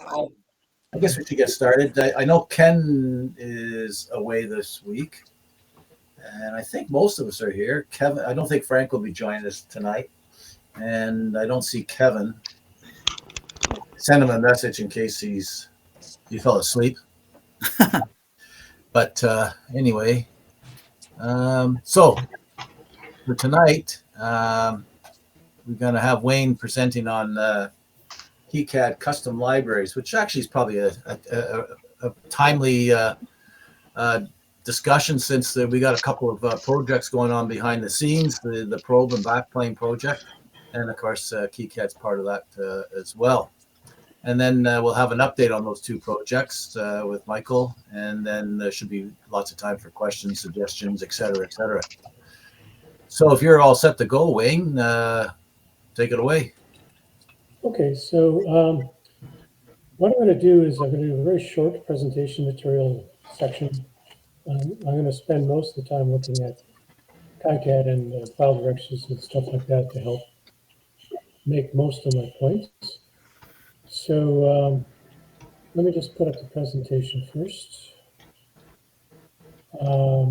I guess we should get started. I know Ken is away this week, and I think most of us are here. Kevin, I don't think Frank will be joining us tonight, and I don't see Kevin. Send him a message in case he fell asleep. But anyway, so for tonight, we're going to have Wayne presenting on KiCad Custom Libraries, which actually is probably a timely discussion since we got a couple of projects going on behind the scenes, the Probe and Backplane project, and of course KiCad's part of that as well. And then we'll have an update on those two projects with Michael, and then there should be lots of time for questions, suggestions, et cetera, et cetera. So if you're all set to go, Wayne, take it away. Okay, so what I'm going to do is I'm going to do a very short presentation material section. I'm going to spend most of the time looking at KiCad and file directions and stuff like that to help make most of my points. So let me just put up the presentation first. I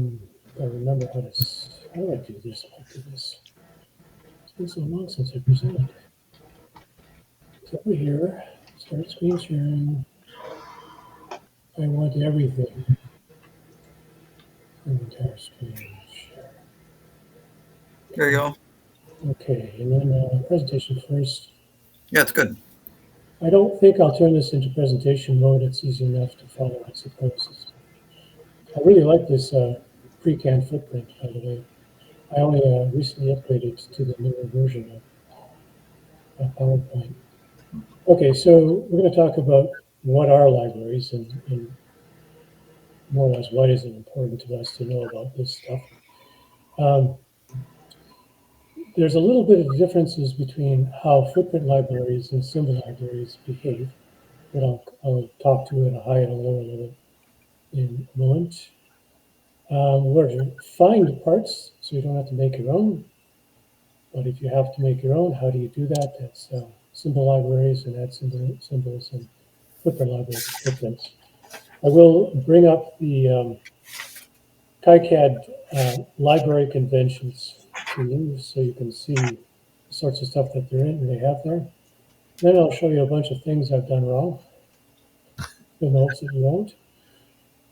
remember how do I do this? I'll do this. It's been so long since I presented. So over here, start screen sharing. I want everything. Entire screen share. There you go. Okay, and then presentation first. Yeah, it's good. I don't think I'll turn this into presentation mode. It's easy enough to follow, I suppose. I really like this pre-canned footprint, by the way. I only recently upgraded to the newer version of PowerPoint. Okay, so we're going to talk about what are libraries and more or less why is it important to us to know about this stuff. There's a little bit of differences between how footprint libraries and symbol libraries behave that I'll talk to at a high and a lower level in a moment. Where to find parts so you don't have to make your own. But if you have to make your own, how do you do that? That's symbol libraries and add symbols and footprint libraries and footprints. I will bring up the KiCad library conventions to you so you can see the sorts of stuff that they're in and they have there. Then I'll show you a bunch of things I've done wrong. You'll notice that you won't.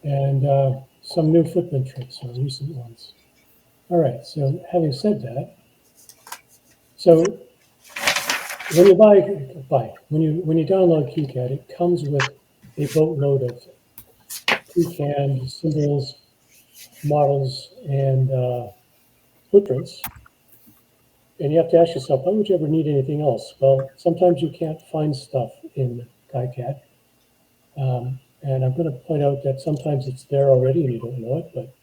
And some new footprint tricks or recent ones. All right, so having said that, so when you when you download KiCad, it comes with a boatload of pre-canned symbols, models, and footprints. And you have to ask yourself, why would you ever need anything else? Well, sometimes you can't find stuff in KiCad. And I'm going to point out that sometimes it's there already and you don't know it, but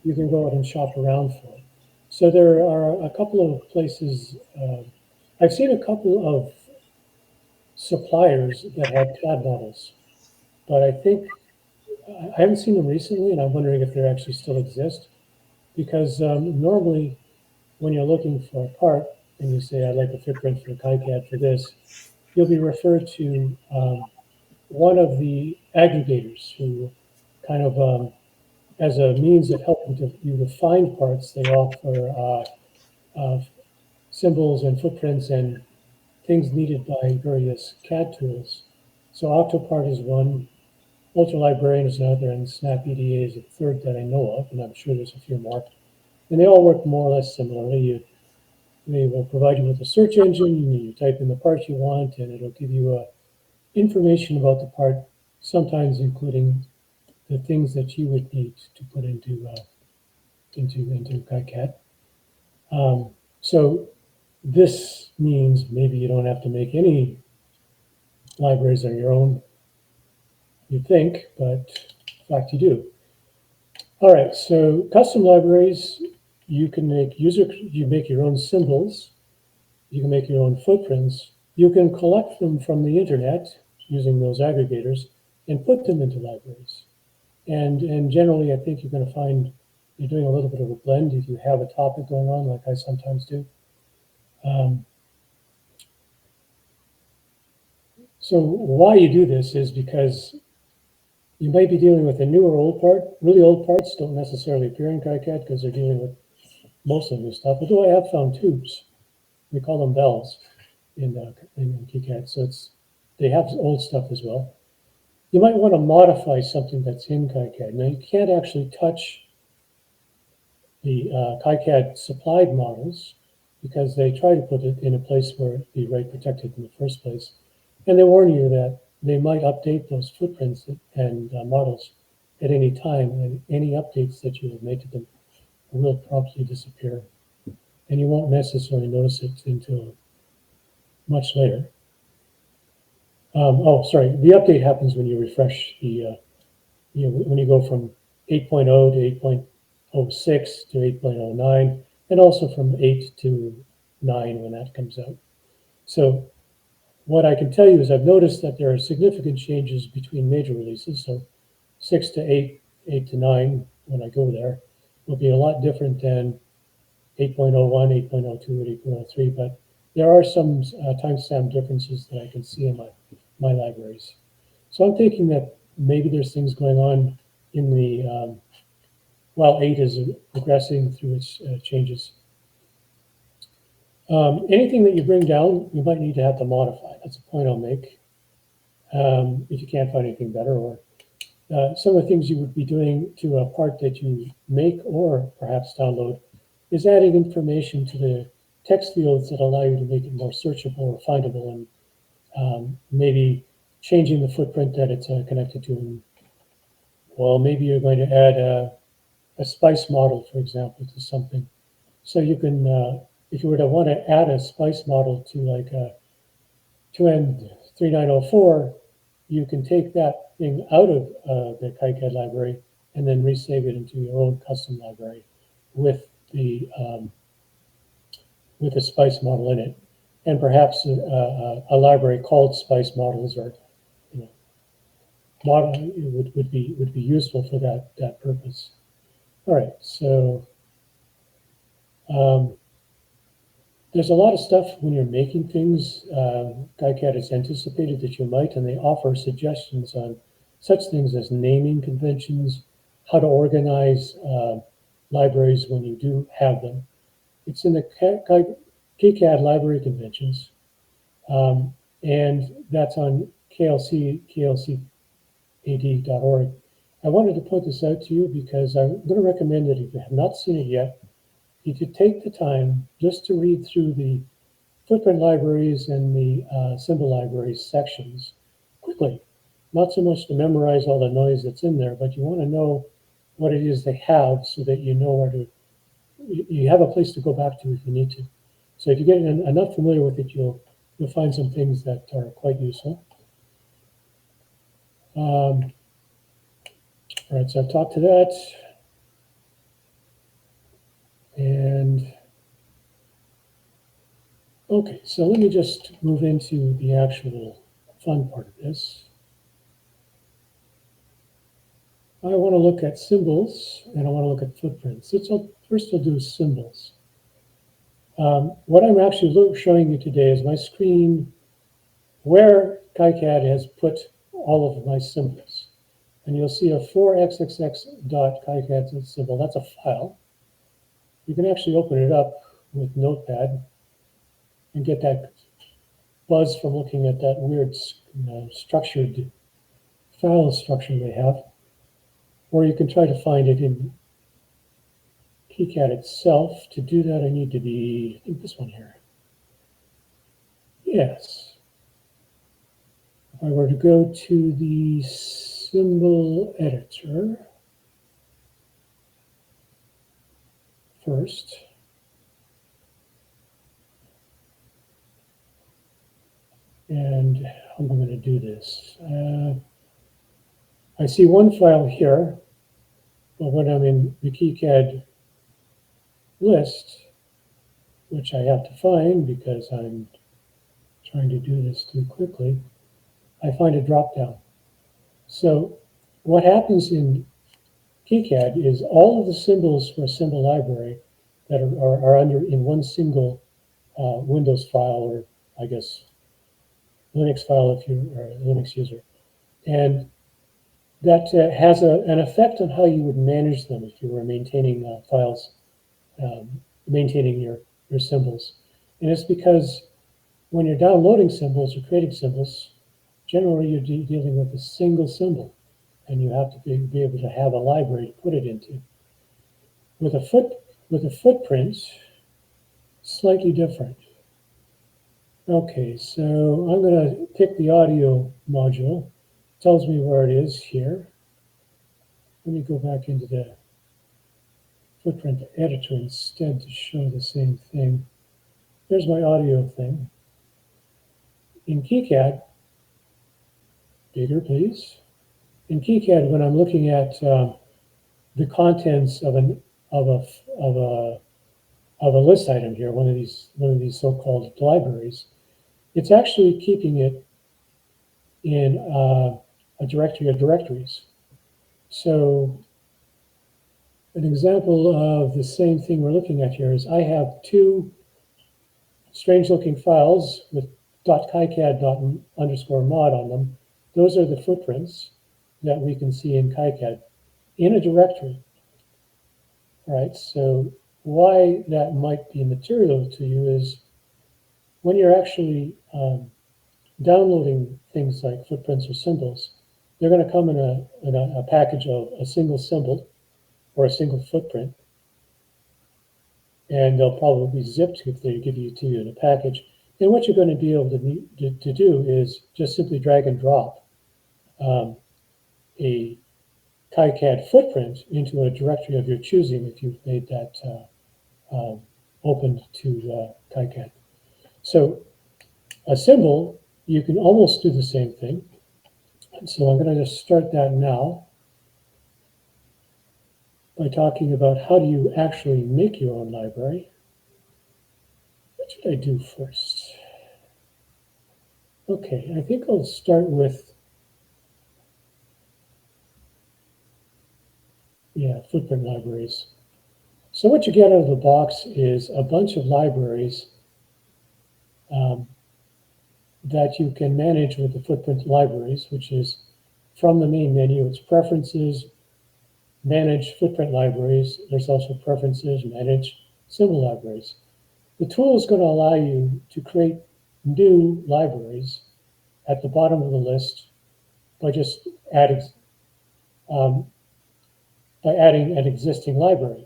you can go out and shop around for it. So there are a couple of places. I've seen a couple of suppliers that have CAD models, but I think I haven't seen them recently, and I'm wondering if they actually still exist. Because normally, when you're looking for a part and you say, I'd like a footprint for KiCad for this, you'll be referred to one of the aggregators who kind of, as a means of helping you to find parts, they offer symbols and footprints and things needed by various CAD tools. So Octopart is one, UltraLibrarian is another, and SnapEDA is a third that I know of, and I'm sure there's a few more. And they all work more or less similarly. They will provide you with a search engine, and you type in the part you want, and it'll give you information about the part, sometimes including the things that you would need to put into KiCad. So this means maybe you don't have to make any libraries on your own, you think, but in fact you do. All right, so custom libraries, you can make you make your own symbols, you can make your own footprints, you can collect them from the internet using those aggregators and put them into libraries. And generally, I think you're going to find you're doing a little bit of a blend if you have a topic going on, like I sometimes do. So why you do this is because you might be dealing with a new or old part. Really old parts don't necessarily appear in KiCad because they're dealing with most of the new stuff. Although I have found tubes, we call them bells in KiCad. So they have old stuff as well. You might want to modify something that's in KiCad. Now you can't actually touch the KiCad supplied models because they try to put it in a place where it'd be right protected in the first place. And they warn you that they might update those footprints and models at any time, and any updates that you have made to them will promptly disappear. And you won't necessarily notice it until much later. Oh, sorry, the update happens when you refresh when you go from 8.0 to 8.06 to 8.09, and also from 8 to 9 when that comes out. So what I can tell you is I've noticed that there are significant changes between major releases. So 6 to 8, 8 to 9, when I go there, will be a lot different than 8.01, 8.02, and 8.03, but there are some timestamp differences that I can see in my libraries. So I'm thinking that maybe there's things going on in the, while 8 is progressing through its changes. Anything that you bring down, you might need to have to modify. That's a point I'll make. If you can't find anything better, or some of the things you would be doing to a part that you make or perhaps download is adding information to the text fields that allow you to make it more searchable or findable, and maybe changing the footprint that it's connected to. And, well, maybe you're going to add a spice model, for example, to something. So you can, if you were to want to add a spice model to like a 2N3904, you can take that thing out of the KiCad library and then resave it into your own custom library with the spice model in it, and perhaps a library called spice models, or model would be useful for that purpose. All right, so there's a lot of stuff when you're making things. KiCad has anticipated that you might, and they offer suggestions on such things as naming conventions, how to organize libraries when you do have them. It's in the KiCad library conventions, and that's on klcad.org. I wanted to point this out to you because I'm going to recommend that if you have not seen it yet, you could take the time just to read through the footprint libraries and the symbol libraries sections quickly. Not so much to memorize all the noise that's in there, but you want to know what it is they have so that you know where to, you have a place to go back to if you need to. So if you get enough familiar with it, you'll find some things that are quite useful. All right, so I've talked to that. And okay, so let me just move into the actual fun part of this. I want to look at symbols, and I want to look at footprints. First we'll do symbols. What I'm actually showing you today is my screen where KiCad has put all of my symbols. And you'll see a 4xxx.kicad symbol. That's a file. You can actually open it up with Notepad and get that buzz from looking at that weird structured file structure they have. Or you can try to find it in KiCad itself. To do that, I need to be, I think this one here. Yes. If I were to go to the symbol editor first, and how am I going to do this? I see one file here, but when I'm in the KiCad list, which I have to find because I'm trying to do this too quickly, I find a drop down. So what happens in KiCad is all of the symbols for a symbol library that are under in one single Windows file, or I guess Linux file if you are a Linux user. And that has an effect on how you would manage them if you were maintaining files, maintaining your symbols. And it's because when you're downloading symbols or creating symbols, generally you're dealing with a single symbol, and you have to be able to have a library to put it into. With a footprint, slightly different. Okay, so I'm going to pick the audio module. It tells me where it is here. Let me go back into the footprint editor instead to show the same thing. There's my audio thing. In KiCad, bigger please. In KiCad, when I'm looking at the contents of a list item here, one of these so-called libraries, it's actually keeping it in a directory of directories. So an example of the same thing we're looking at here is I have two strange-looking files with .kicad _mod on them. Those are the footprints that we can see in KiCad in a directory. All right, so why that might be material to you is when you're actually downloading things like footprints or symbols, they're going to come in a package of a single symbol or a single footprint, and they'll probably be zipped if they give you to you in a package. And what you're going to be able to do is just simply drag and drop a KiCad footprint into a directory of your choosing if you've made that open to KiCad. So a symbol, you can almost do the same thing. And so I'm going to just start that now by talking about how do you actually make your own library. What should I do first? Okay, I think I'll start with footprint libraries. So what you get out of the box is a bunch of libraries that you can manage with the footprint libraries, which is from the main menu, it's preferences, manage footprint libraries. There's also preferences, manage symbol libraries. The tool is going to allow you to create new libraries at the bottom of the list by just adding an existing library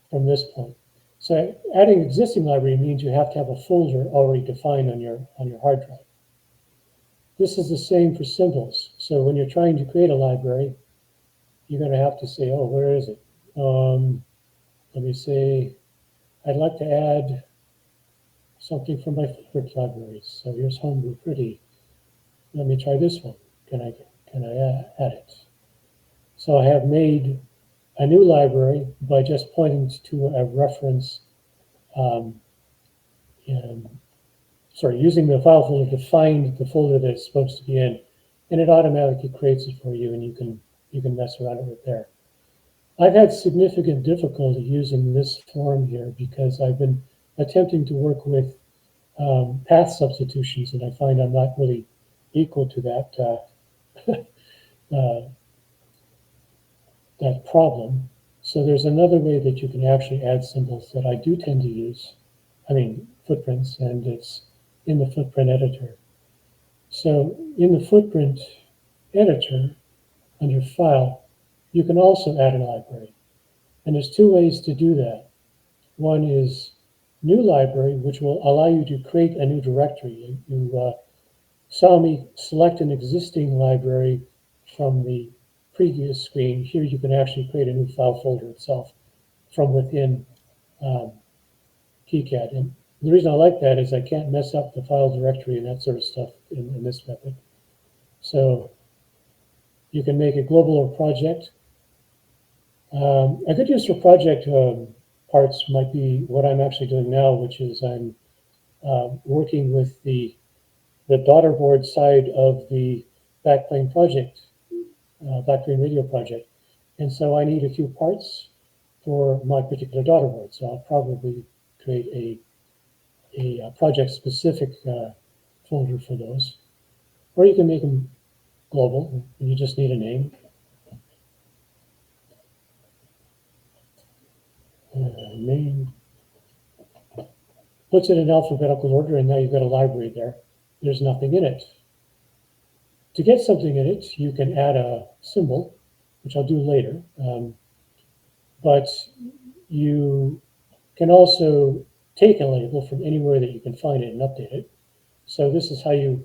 from this point. So adding existing library means you have to have a folder already defined on your hard drive. This is the same for symbols. So when you're trying to create a library, you're going to have to say, oh, where is it? Let me say, I'd like to add something from my favorite libraries. So here's Homebrew Pretty. Let me try this one. Can I add it? So I have made a new library by just pointing to a reference, using the file folder to find the folder that it's supposed to be in, and it automatically creates it for you, and you can mess around with it there. I've had significant difficulty using this form here because I've been attempting to work with path substitutions, and I find I'm not really equal to that that problem. So there's another way that you can actually add symbols that I do tend to use, footprints, and it's in the footprint editor. So in the footprint editor, under File, you can also add a library. And there's two ways to do that. One is New Library, which will allow you to create a new directory. You saw me select an existing library from the previous screen. Here you can actually create a new file folder itself from within KiCad. And the reason I like that is I can't mess up the file directory and that sort of stuff in this method. So you can make a global or project. A good use for project parts might be what I'm actually doing now, which is I'm working with the daughterboard side of the Backplane project, Backplane radio project. And so I need a few parts for my particular daughterboard. So I'll probably create a project-specific folder for those. Or you can make them global, and you just need a name. Name. Puts it in alphabetical order, and now you've got a library there. There's nothing in it. To get something in it, you can add a symbol, which I'll do later. But you can also take a label from anywhere that you can find it and update it. So this is how you,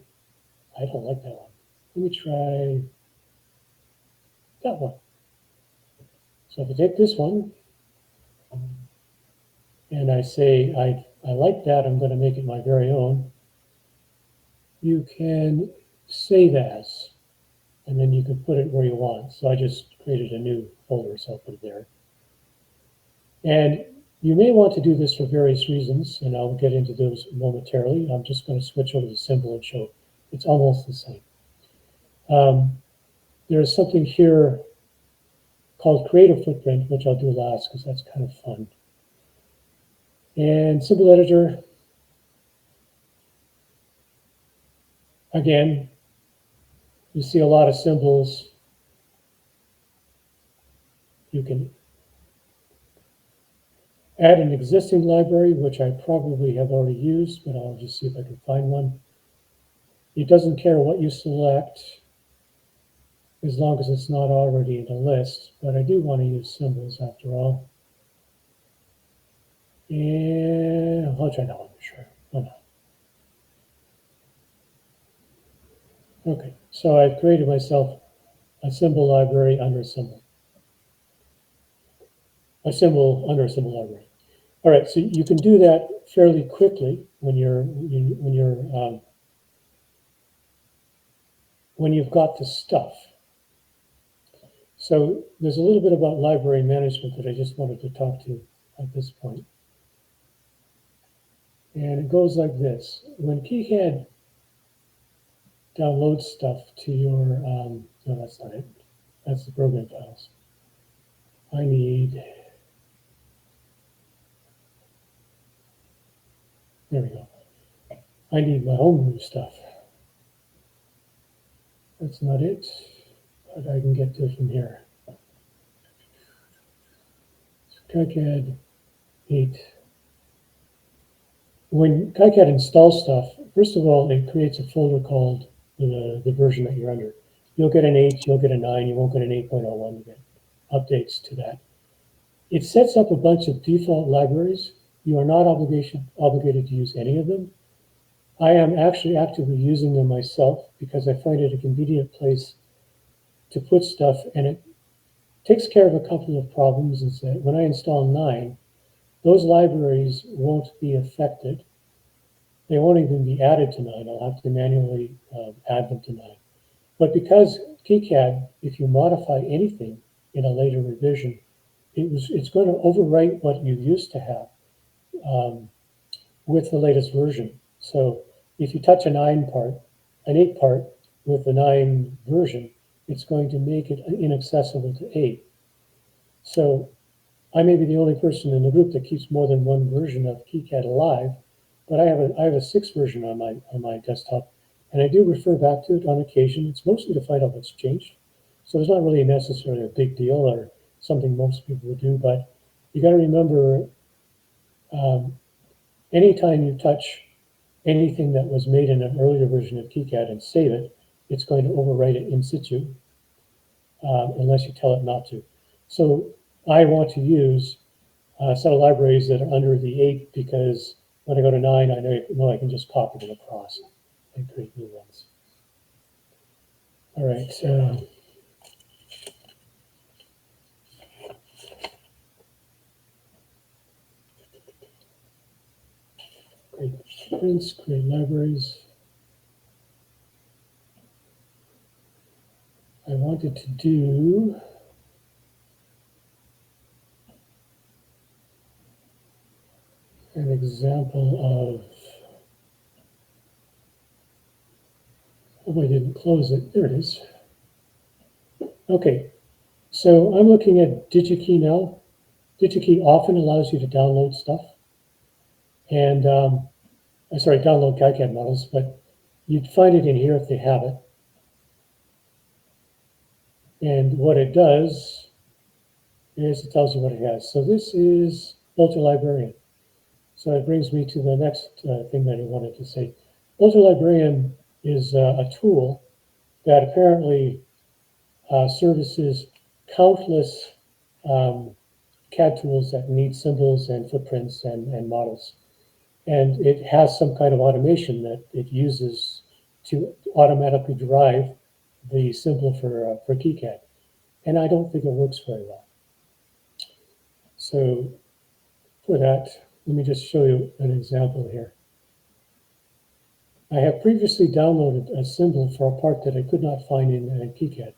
I don't like that one. Let me try that one. So if I take this one and I say, I like that, I'm going to make it my very own, you can save as, and then you can put it where you want. So I just created a new folder, so I'll put it there. And you may want to do this for various reasons, and I'll get into those momentarily. I'm just going to switch over to symbol and show it's almost the same. There's something here called create a footprint, which I'll do last because that's kind of fun. And symbol editor, again, you see a lot of symbols. You can add an existing library, which I probably have already used, but I'll just see if I can find one. It doesn't care what you select as long as it's not already in the list, but I do want to use symbols after all. And I'll try that one for sure. Why not? Okay, so I've created myself a symbol library under a symbol. A symbol under a symbol library. All right, so you can do that fairly quickly when you've got the stuff. So there's a little bit about library management that I just wanted to talk to at this point. And it goes like this. When KiCad downloads stuff to your, no, that's not it. That's the program files. I need, there we go. I need my homebrew stuff. That's not it, but I can get to it from here. So KiCad 8. When KiCad installs stuff, first of all, it creates a folder called the version that you're under. You'll get an 8, you'll get a 9, you won't get an 8.01, you get updates to that. It sets up a bunch of default libraries. You are not obligated to use any of them. I am actually actively using them myself because I find it a convenient place to put stuff, and it takes care of a couple of problems. Is that when I install 9, those libraries won't be affected. They won't even be added to 9. I'll have to manually add them to 9. But because KiCad, if you modify anything in a later revision, it's going to overwrite what you used to have with the latest version. So if you touch an 8 part with the 9 version, it's going to make it inaccessible to 8. So I may be the only person in the group that keeps more than one version of KiCad alive, but I have a 6 version on my desktop, and I do refer back to it on occasion. It's mostly to find out what's changed. So it's not really necessarily a big deal or something most people would do, but you got to remember, anytime you touch anything that was made in an earlier version of KiCad and save it, it's going to overwrite it in situ, unless you tell it not to. So I want to use a set of libraries that are under the 8 because when I go to 9, I know I can just copy them across and create new ones. All right. Create footprints, create libraries. I wanted to do an example of, oh, I didn't close it. There it is. Okay, so I'm looking at DigiKey now. DigiKey often allows you to download stuff. And, sorry, download KiCad models, but You'd find it in here if they have it. And what it does is it tells you what it has. So this is Build Librarian. So it brings me to the next thing that I wanted to say. Build Librarian is a tool that apparently services countless CAD tools that need symbols and footprints and models. And it has some kind of automation that it uses to automatically derive the symbol for KiCad. And I don't think it works very well. So for that, let me just show you an example here. I have previously downloaded a symbol for a part that I could not find in KiCad.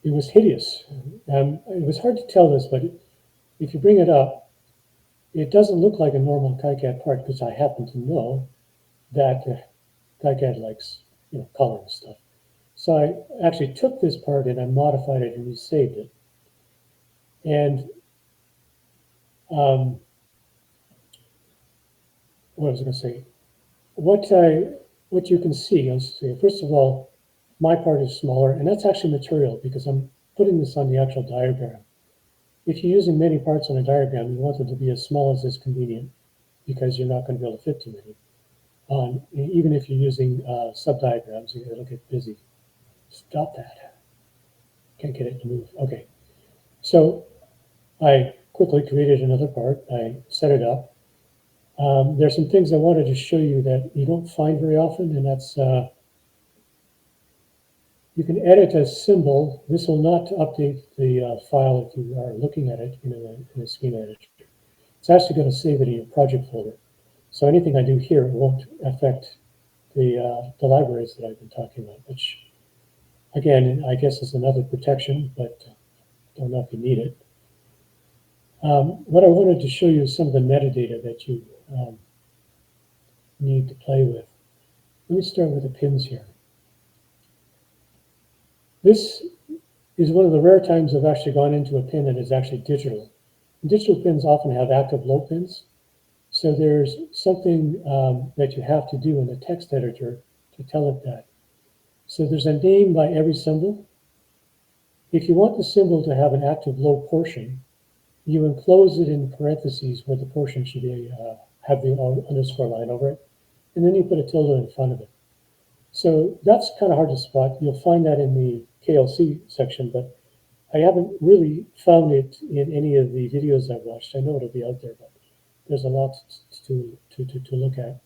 It was hideous. It was hard to tell this, but if you bring it up, it doesn't look like a normal KiCad part because I happen to know that KiCad likes, color and stuff. So I actually took this part and I modified it and resaved it. And what was I going to say? What you can see, first of all, my part is smaller, and that's actually material because I'm putting this on the actual diagram. If you're using many parts on a diagram, you want them to be as small as is convenient because you're not going to be able to fit too many. Even if you're using sub-diagrams, it'll get busy. Stop that. Can't get it to move. Okay. So I quickly created another part. I set it up. There's some things I wanted to show you that you don't find very often, and that's you can edit a symbol. This will not update the file if you are looking at it in a schema editor. It's actually going to save it in your project folder. So anything I do here won't affect the libraries that I've been talking about, which, again, I guess is another protection, but don't know if you need it. What I wanted to show you is some of the metadata that you need to play with. Let me start with the pins here. This is one of the rare times I've actually gone into a pin that is actually digital. Digital pins often have active low pins. So there's something that you have to do in the text editor to tell it that. So there's a name by every symbol. If you want the symbol to have an active low portion, you enclose it in parentheses where the portion should be have the underscore line over it, and then you put a tilde in front of it. So that's kind of hard to spot. You'll find that in the KLC section, but I haven't really found it in any of the videos I've watched. I know it'll be out there, but there's a lot to look at.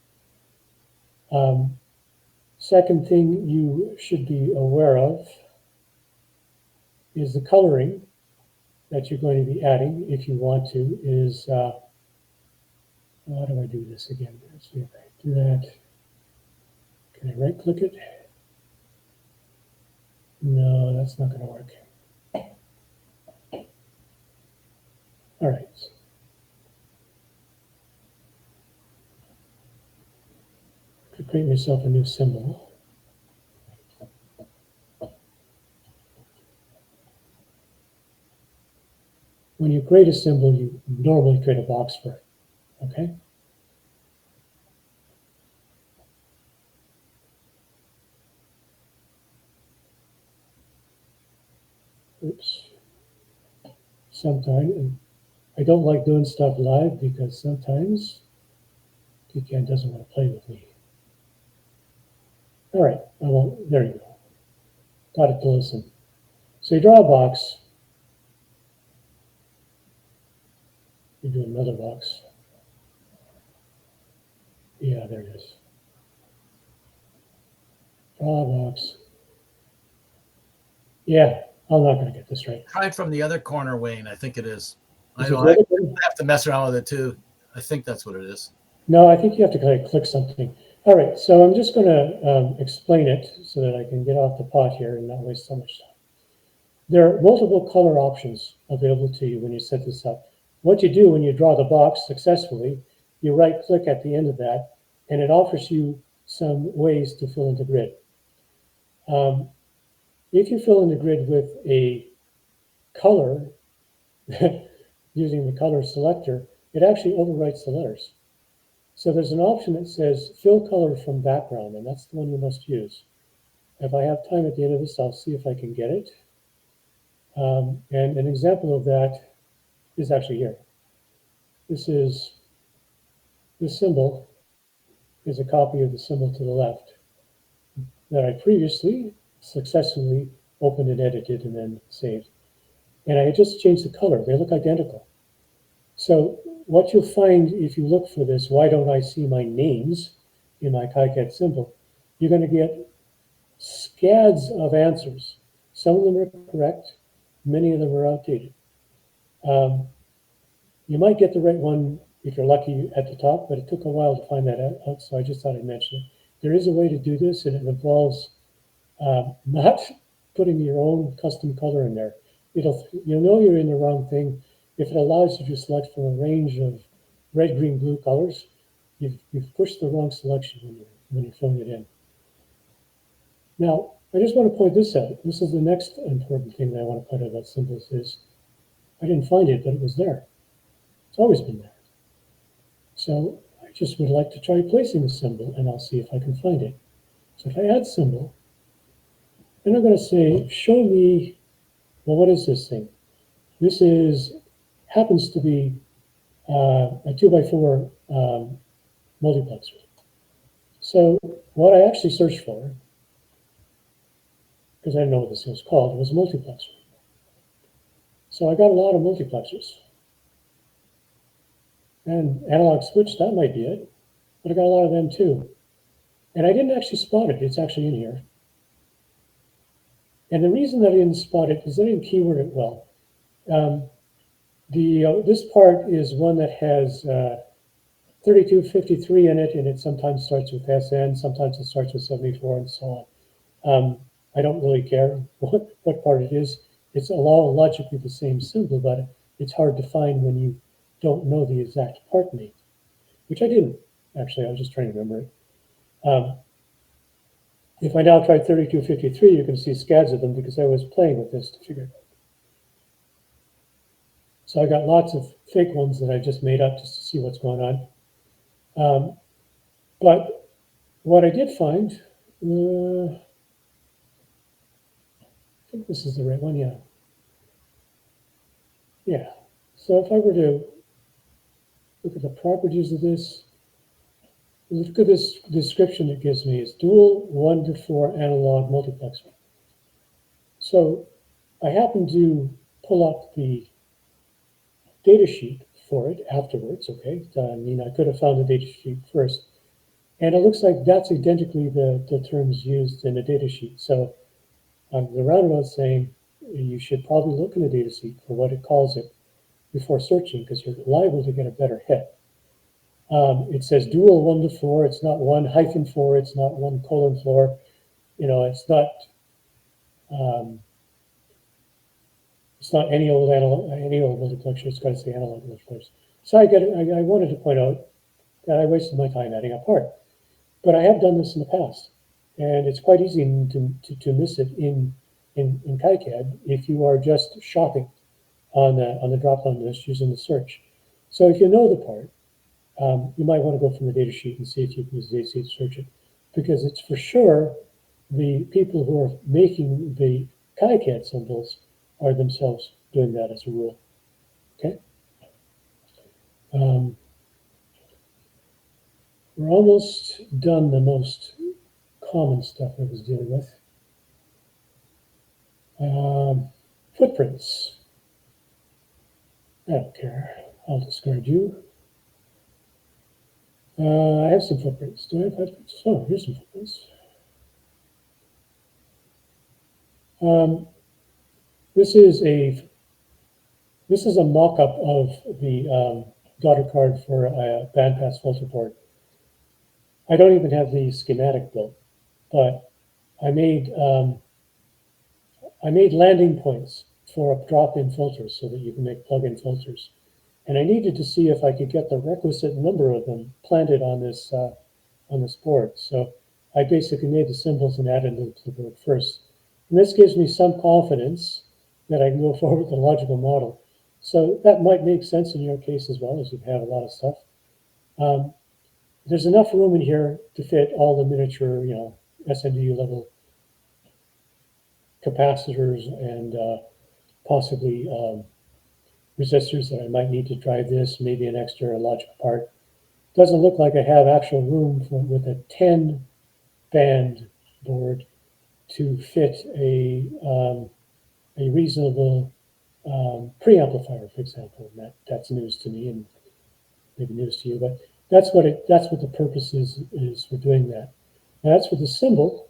Second thing you should be aware of is the coloring that you're going to be adding if you want to is, how do I do this again? Let's see if I do that. Can I right click it? No, that's not going to work. All right. Could create myself a new symbol. When you create a symbol, you normally create a box for it, okay? Oops. Sometimes, I don't like doing stuff live because sometimes KiCad doesn't want to play with me. All right, there you go. Got it to listen. So you draw a box. You do another box. Yeah, there it is. Draw a box. Yeah, I'm not going to get this right. Try from the other corner, Wayne. I think it is. I Is it know I have to mess around with it too. I think that's what it is. No, I think you have to click something. All right, so I'm just going to explain it so that I can get off the pot here and not waste so much time. There are multiple color options available to you when you set this up. What you do when you draw the box successfully, you right-click at the end of that, and it offers you some ways to fill in the grid. If you fill in the grid with a color, using the color selector, it actually overwrites the letters. So there's an option that says fill color from background, and that's the one you must use. If I have time at the end of this, I'll see if I can get it. And an example of that is actually here. This symbol is a copy of the symbol to the left that I previously successfully opened and edited and then saved. And I just changed the color. They look identical. So what you'll find if you look for this, why don't I see my names in my KiCad symbol, you're going to get scads of answers. Some of them are correct. Many of them are outdated. You might get the right one if you're lucky at the top, but it took a while to find that out, so I just thought I'd mention it. There is a way to do this, and it involves not putting your own custom color in there. You'll know you're in the wrong thing if it allows you to select from a range of red, green, blue colors. You've pushed the wrong selection when you're filling it in. Now, I just want to point this out. This is the next important thing that I want to point out about symbols is I didn't find it, but it was there. It's always been there. So I just would like to try placing the symbol, and I'll see if I can find it. So if I add symbol, then I'm going to say, show me, well, what is this thing? This happens to be a 2x4 multiplexer. So what I actually searched for, because I didn't know what this was called, was a multiplexer. So I got a lot of multiplexers. And analog switch, that might be it. But I got a lot of them too. And I didn't actually spot it. It's actually in here. And the reason that I didn't spot it is I didn't keyword it well. This part is one that has 3253 in it, and it sometimes starts with SN, sometimes it starts with 74, and so on. I don't really care what part it is. It's all logically the same symbol, but it's hard to find when you don't know the exact part name, which I didn't, actually. I was just trying to remember it. If I now try 3253, you can see scads of them because I was playing with this to figure it out. So I got lots of fake ones that I just made up just to see what's going on. But what I did find, I think this is the right one, yeah. Yeah, so if I were to look at the properties of this, look at this description it gives me. It's dual 1 to 4 analog multiplexer. So I happened to pull up the data sheet for it afterwards, okay? I mean, I could have found the data sheet first. And it looks like that's identically the terms used in the data sheet. So the roundabout saying you should probably look in the data sheet for what it calls it before searching because you're liable to get a better hit. It says dual 1 to 4. It's not 1-4. It's not 1:4. You know, it's not any old multiplexer. It's got to say analog multiplexer. So I wanted to point out that I wasted my time adding a part, but I have done this in the past, and it's quite easy to miss it in KiCad if you are just shopping on the drop-down list using the search. So if you know the part, you might want to go from the data sheet and see if you can use the data sheet to search it, because it's for sure the people who are making the KiCad symbols are themselves doing that as a rule. Okay. We're almost done the most common stuff I was dealing with. Footprints. I don't care. I'll discard you. I have some footprints. Do I have footprints? Oh, here's some footprints. This is a mock-up of the daughter card for a bandpass filter board. I don't even have the schematic built, but I made landing points for drop-in filters so that you can make plug-in filters. And I needed to see if I could get the requisite number of them planted on this board. So I basically made the symbols and added them to the board first. And this gives me some confidence that I can go forward with the logical model. So that might make sense in your case as well, as you have a lot of stuff. There's enough room in here to fit all the miniature, SMD level capacitors and possibly resistors that I might need to drive this, maybe an extra logic part. Doesn't look like I have actual room with a 10 band board to fit a reasonable preamplifier, for example. And that's news to me and maybe news to you, but that's what the purpose is for doing that. Now, that's for the symbol.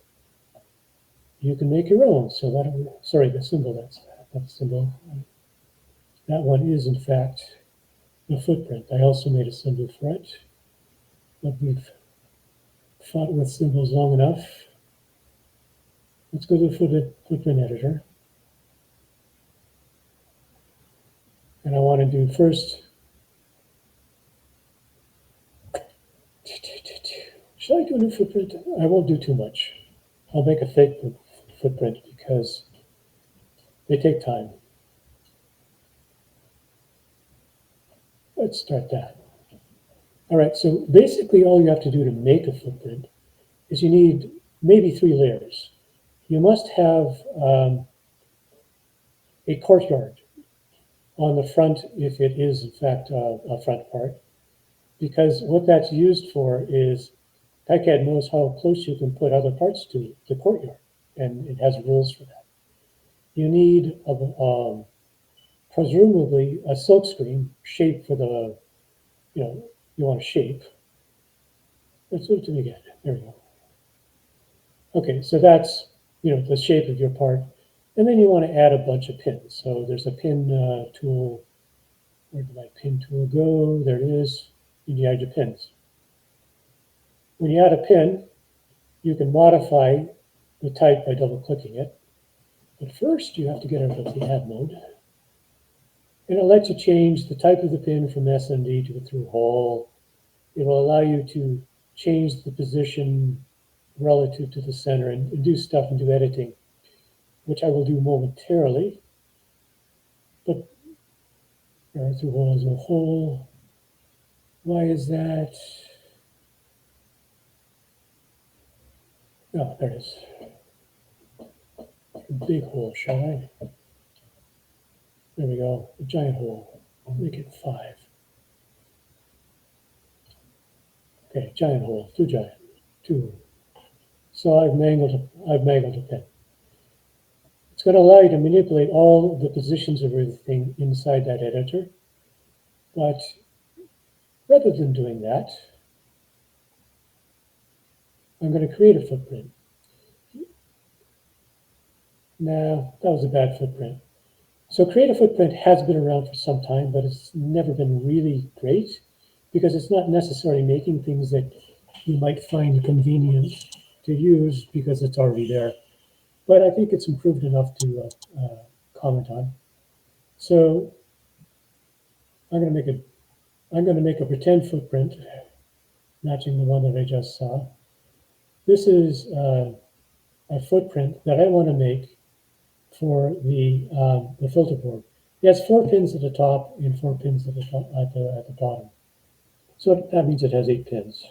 You can make your own. So the symbol, that's not the symbol. That one is in fact the footprint. I also made a symbol for it, but we've fought with symbols long enough. Let's go to the footprint editor. And I want to do first, should I do a new footprint? I won't do too much. I'll make a fake footprint because they take time. Let's start that. All right, so basically all you have to do to make a footprint is you need maybe 3 layers. You must have a courtyard on the front if it is in fact a front part, because what that's used for is KiCad knows how close you can put other parts to the courtyard, and it has rules for that. You need presumably a silkscreen shape for the, you want a shape. Let's do it again. There we go. Okay, so that's, the shape of your part. And then you want to add a bunch of pins. So there's a pin tool. Where did my pin tool go? There it is. You add your pins. When you add a pin, you can modify the type by double-clicking it. But first, you have to get out of the add mode. And it'll let you change the type of the pin from SMD to a through hole. It will allow you to change the position relative to the center and do stuff and do editing, which I will do momentarily. But through hole is no hole. Why is that? Oh, there it is. A big hole, shall I? There we go. A giant hole. I'll make it 5. Okay, giant hole. Too giant. 2. So I've mangled a pin. It's going to allow you to manipulate all the positions of everything inside that editor. But rather than doing that, I'm going to create a footprint. No, that was a bad footprint. So create a footprint has been around for some time, but it's never been really great because it's not necessarily making things that you might find convenient to use because it's already there. But I think it's improved enough to comment on. So I'm going to make a pretend footprint matching the one that I just saw. This is a footprint that I want to make for the filter board. It has 4 pins at the top and 4 pins at the bottom. So that means it has 8 pins.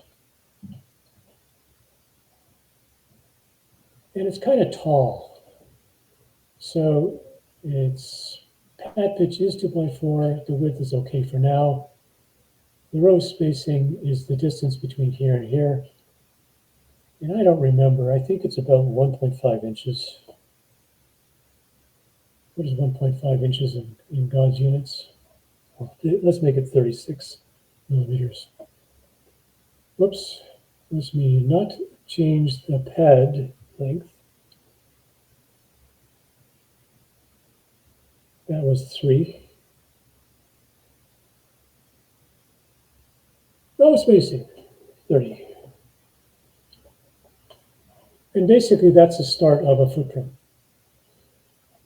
And it's kind of tall. So its pad pitch is 2.4. The width is okay for now. The row spacing is the distance between here and here. And I don't remember. I think it's about 1.5 inches. What is 1.5 inches in God's units? Well, let's make it 36 millimeters. Whoops. Let me not change the pad length. That was 3. Row spacing, 30. And basically that's the start of a footprint.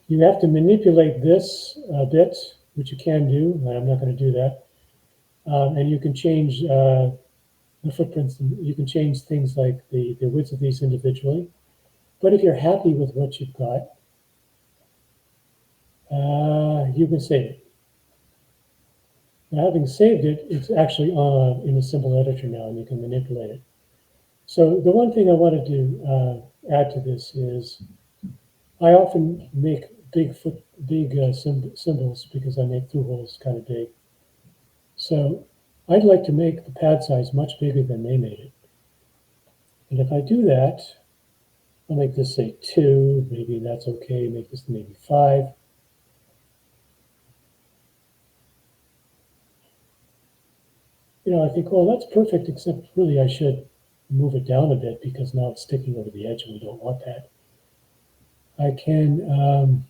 You have to manipulate this a bit, which you can do, but I'm not going to do that. And you can change the footprints. You can change things like the width of these individually. But if you're happy with what you've got, you can save it. Now, having saved it, it's actually in a simple editor now, and you can manipulate it. So the one thing I wanted to add to this is I often make big symbols because I make through holes kind of big. So I'd like to make the pad size much bigger than they made it. And if I do that, I'll make this say 2, maybe that's okay, make this maybe 5. I think, well, that's perfect, except really I should move it down a bit because now it's sticking over the edge and we don't want that. I can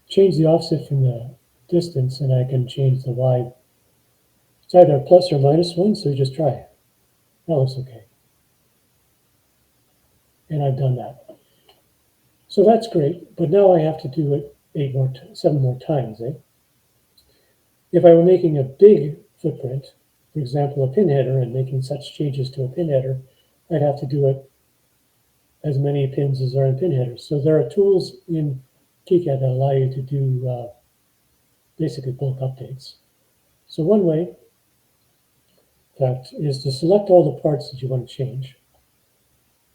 change the offset from the distance, and I can change the Y. It's either plus or -1, so just try it. That looks okay. And I've done that. So that's great, but now I have to do it 7 more times, eh? If I were making a big footprint, for example, a pin header, and making such changes to a pin header, I'd have to do it as many pins as are in pin headers. So there are tools in KiCad that allow you to do basically bulk updates. So one way, in fact, is to select all the parts that you want to change.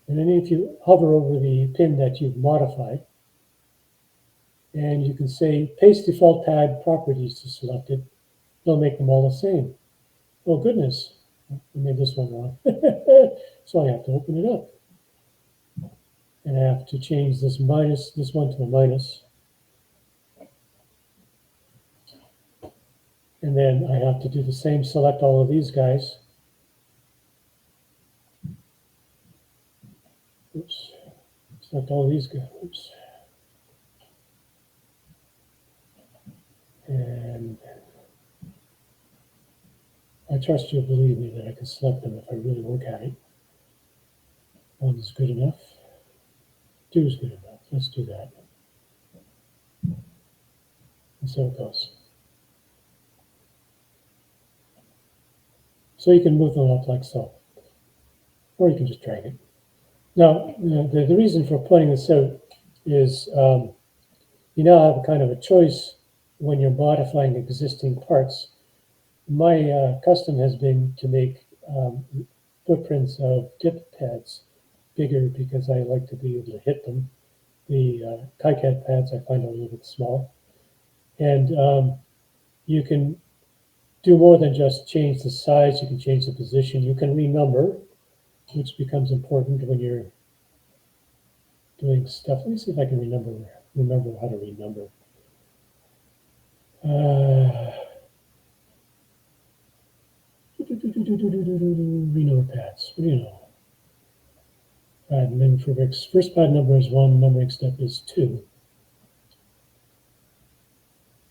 And then if you hover over the pin that you've modified, and you can say paste default pad properties to select it, they'll make them all the same. Oh goodness, I made this one wrong. So I have to open it up. And I have to change this one to a minus. And then I have to do the same, select all of these guys. Oops, select all of these guys, oops. And I trust you'll believe me that I can select them if I really work at it. 1 is good enough. 2 is good enough. Let's do that. And so it goes. So you can move them up like so. Or you can just drag it. Now, the reason for pointing this out is you now have a kind of a choice when you're modifying existing parts. My custom has been to make footprints of dip pads bigger because I like to be able to hit them. The KiCad pads I find a little bit small. And you can do more than just change the size, you can change the position, you can renumber, which becomes important when you're doing stuff. Let me see if I can remember how to renumber. Renumber pads. What do you know? Pad number for first pad number is 1, numbering step is 2.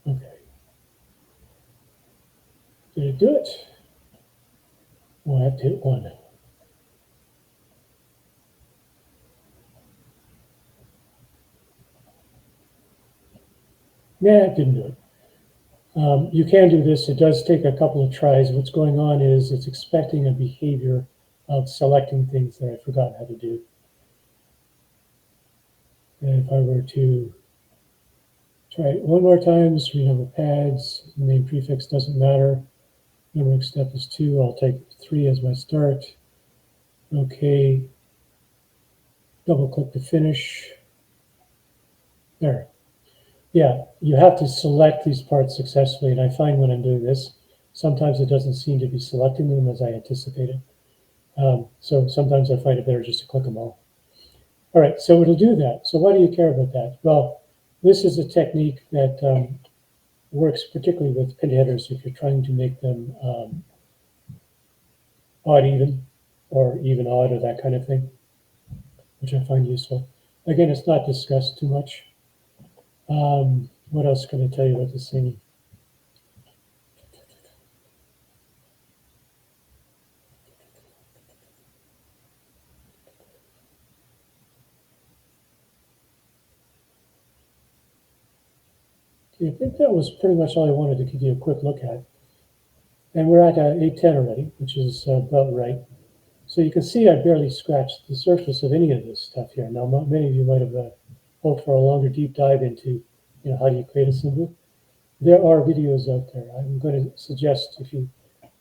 Okay. Did it do it? Well, I have to hit 1. Yeah, it didn't do it. You can do this. It does take a couple of tries. What's going on is it's expecting a behavior of selecting things that I forgot how to do. And if I were to try it 1 more time, renumber pads, the name prefix doesn't matter. Numbering step is 2. I'll take 3 as my start. Okay. Double click to finish. There. Yeah, you have to select these parts successfully, and I find when I'm doing this, sometimes it doesn't seem to be selecting them as I anticipated. So sometimes I find it better just to click them all. All right, so it'll do that. So why do you care about that? Well, this is a technique that works particularly with pin headers if you're trying to make them odd even or even odd or that kind of thing, which I find useful. Again, it's not discussed too much. What else can I tell you about this thing? I think that was pretty much all I wanted to give you a quick look at. And we're at 8:10 already, which is about right. So you can see I barely scratched the surface of any of this stuff here. Now, many of you might have hoped for a longer deep dive into, how do you create a symbol. there are videos out there. I'm going to suggest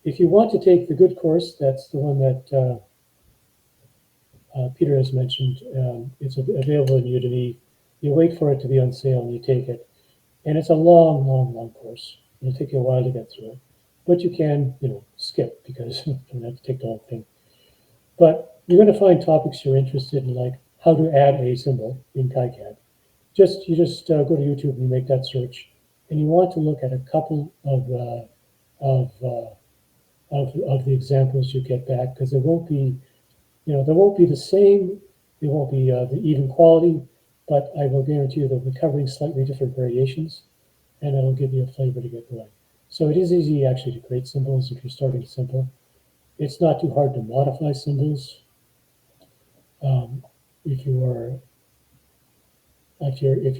if you want to take the good course, that's the one that Peter has mentioned. It's available in Udemy. You wait for it to be on sale and you take it. And it's a long, long, long course. It'll take you a while to get through it. But you can, skip because you don't have to take the whole thing. But you're going to find topics you're interested in, like how to add a symbol in KiCad. You just go to YouTube and you make that search, and you want to look at a couple of the examples you get back, because there won't be the same, there won't be the even quality, but I will guarantee you they'll be covering slightly different variations, and it'll give you a flavor to get going. So it is easy actually to create symbols if you're starting simple. It's not too hard to modify symbols. If you're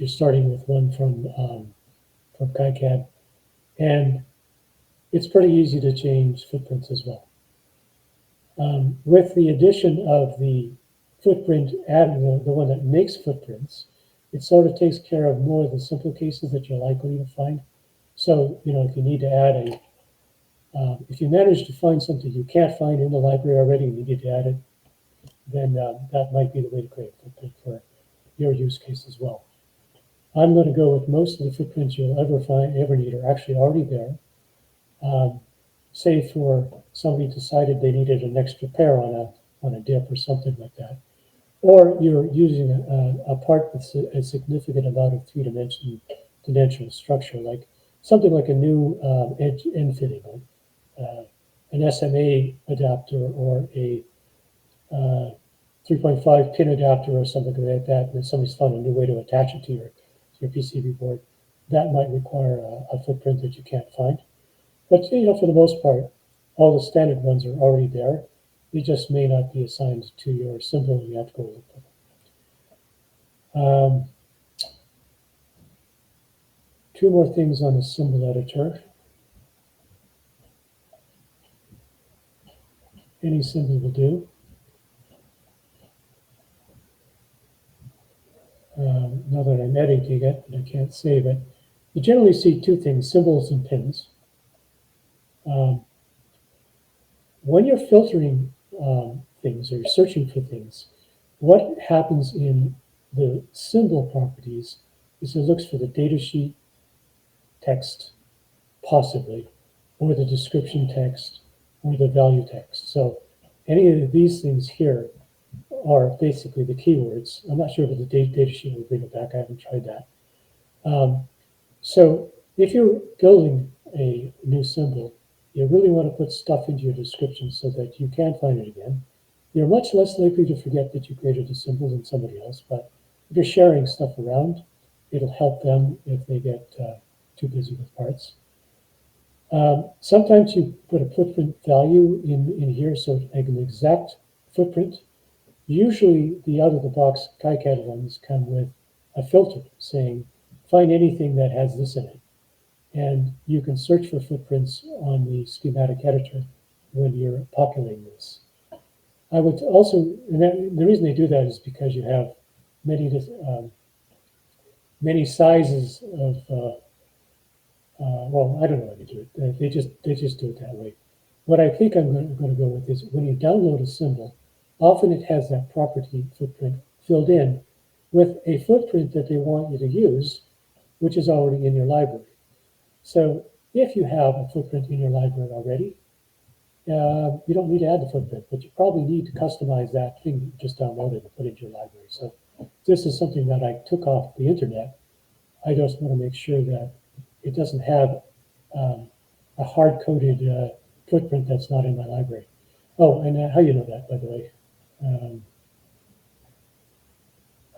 starting with one from KiCad, and it's pretty easy to change footprints as well. With the addition of the footprint added, the one that makes footprints, it sort of takes care of more of the simple cases that you're likely to find. So, if you need to add if you manage to find something you can't find in the library already and you need to add it, then that might be the way to create a footprint for your use case as well. I'm going to go with most of the footprints you'll ever need are actually already there. Say for somebody decided they needed an extra pair on a dip or something like that, or you're using a part with a significant amount of three-dimensional structure, like something like a new end fitting, an SMA adapter or a 3.5 pin adapter or something like that, and somebody's found a new way to attach it to your PCB board. That might require a footprint that you can't find. But for the most part, all the standard ones are already there. They just may not be assigned to your symbol, and you have to go look for them. Two more things on the symbol editor. Any symbol will do. Now that I'm editing it, but I can't save it. You generally see two things, symbols and pins. When you're filtering things or you're searching for things, what happens in the symbol properties is it looks for the datasheet text, possibly, or the description text, or the value text. So any of these things here are basically the keywords. I'm not sure if the datasheet will bring it back. I haven't tried that. So if you're building a new symbol, you really want to put stuff into your description so that you can find it again. You're much less likely to forget that you created a symbol than somebody else, but if you're sharing stuff around, it'll help them if they get too busy with parts. Sometimes you put a footprint value in here, so like an exact footprint. Usually the out-of-the-box KiCad ones come with a filter saying, find anything that has this in it. And you can search for footprints on the schematic editor when you're populating this. I would also, and the reason they do that is because you have many sizes of, well, I don't know how to do it. They just do it that way. What I think I'm going to go with is when you download a symbol, often it has that property footprint filled in with a footprint that they want you to use, which is already in your library. So if you have a footprint in your library already, you don't need to add the footprint, but you probably need to customize that thing that you just downloaded and put into your library. So this is something that I took off the internet. I just want to make sure that it doesn't have a hard-coded footprint that's not in my library. Oh, and how you know that, by the way?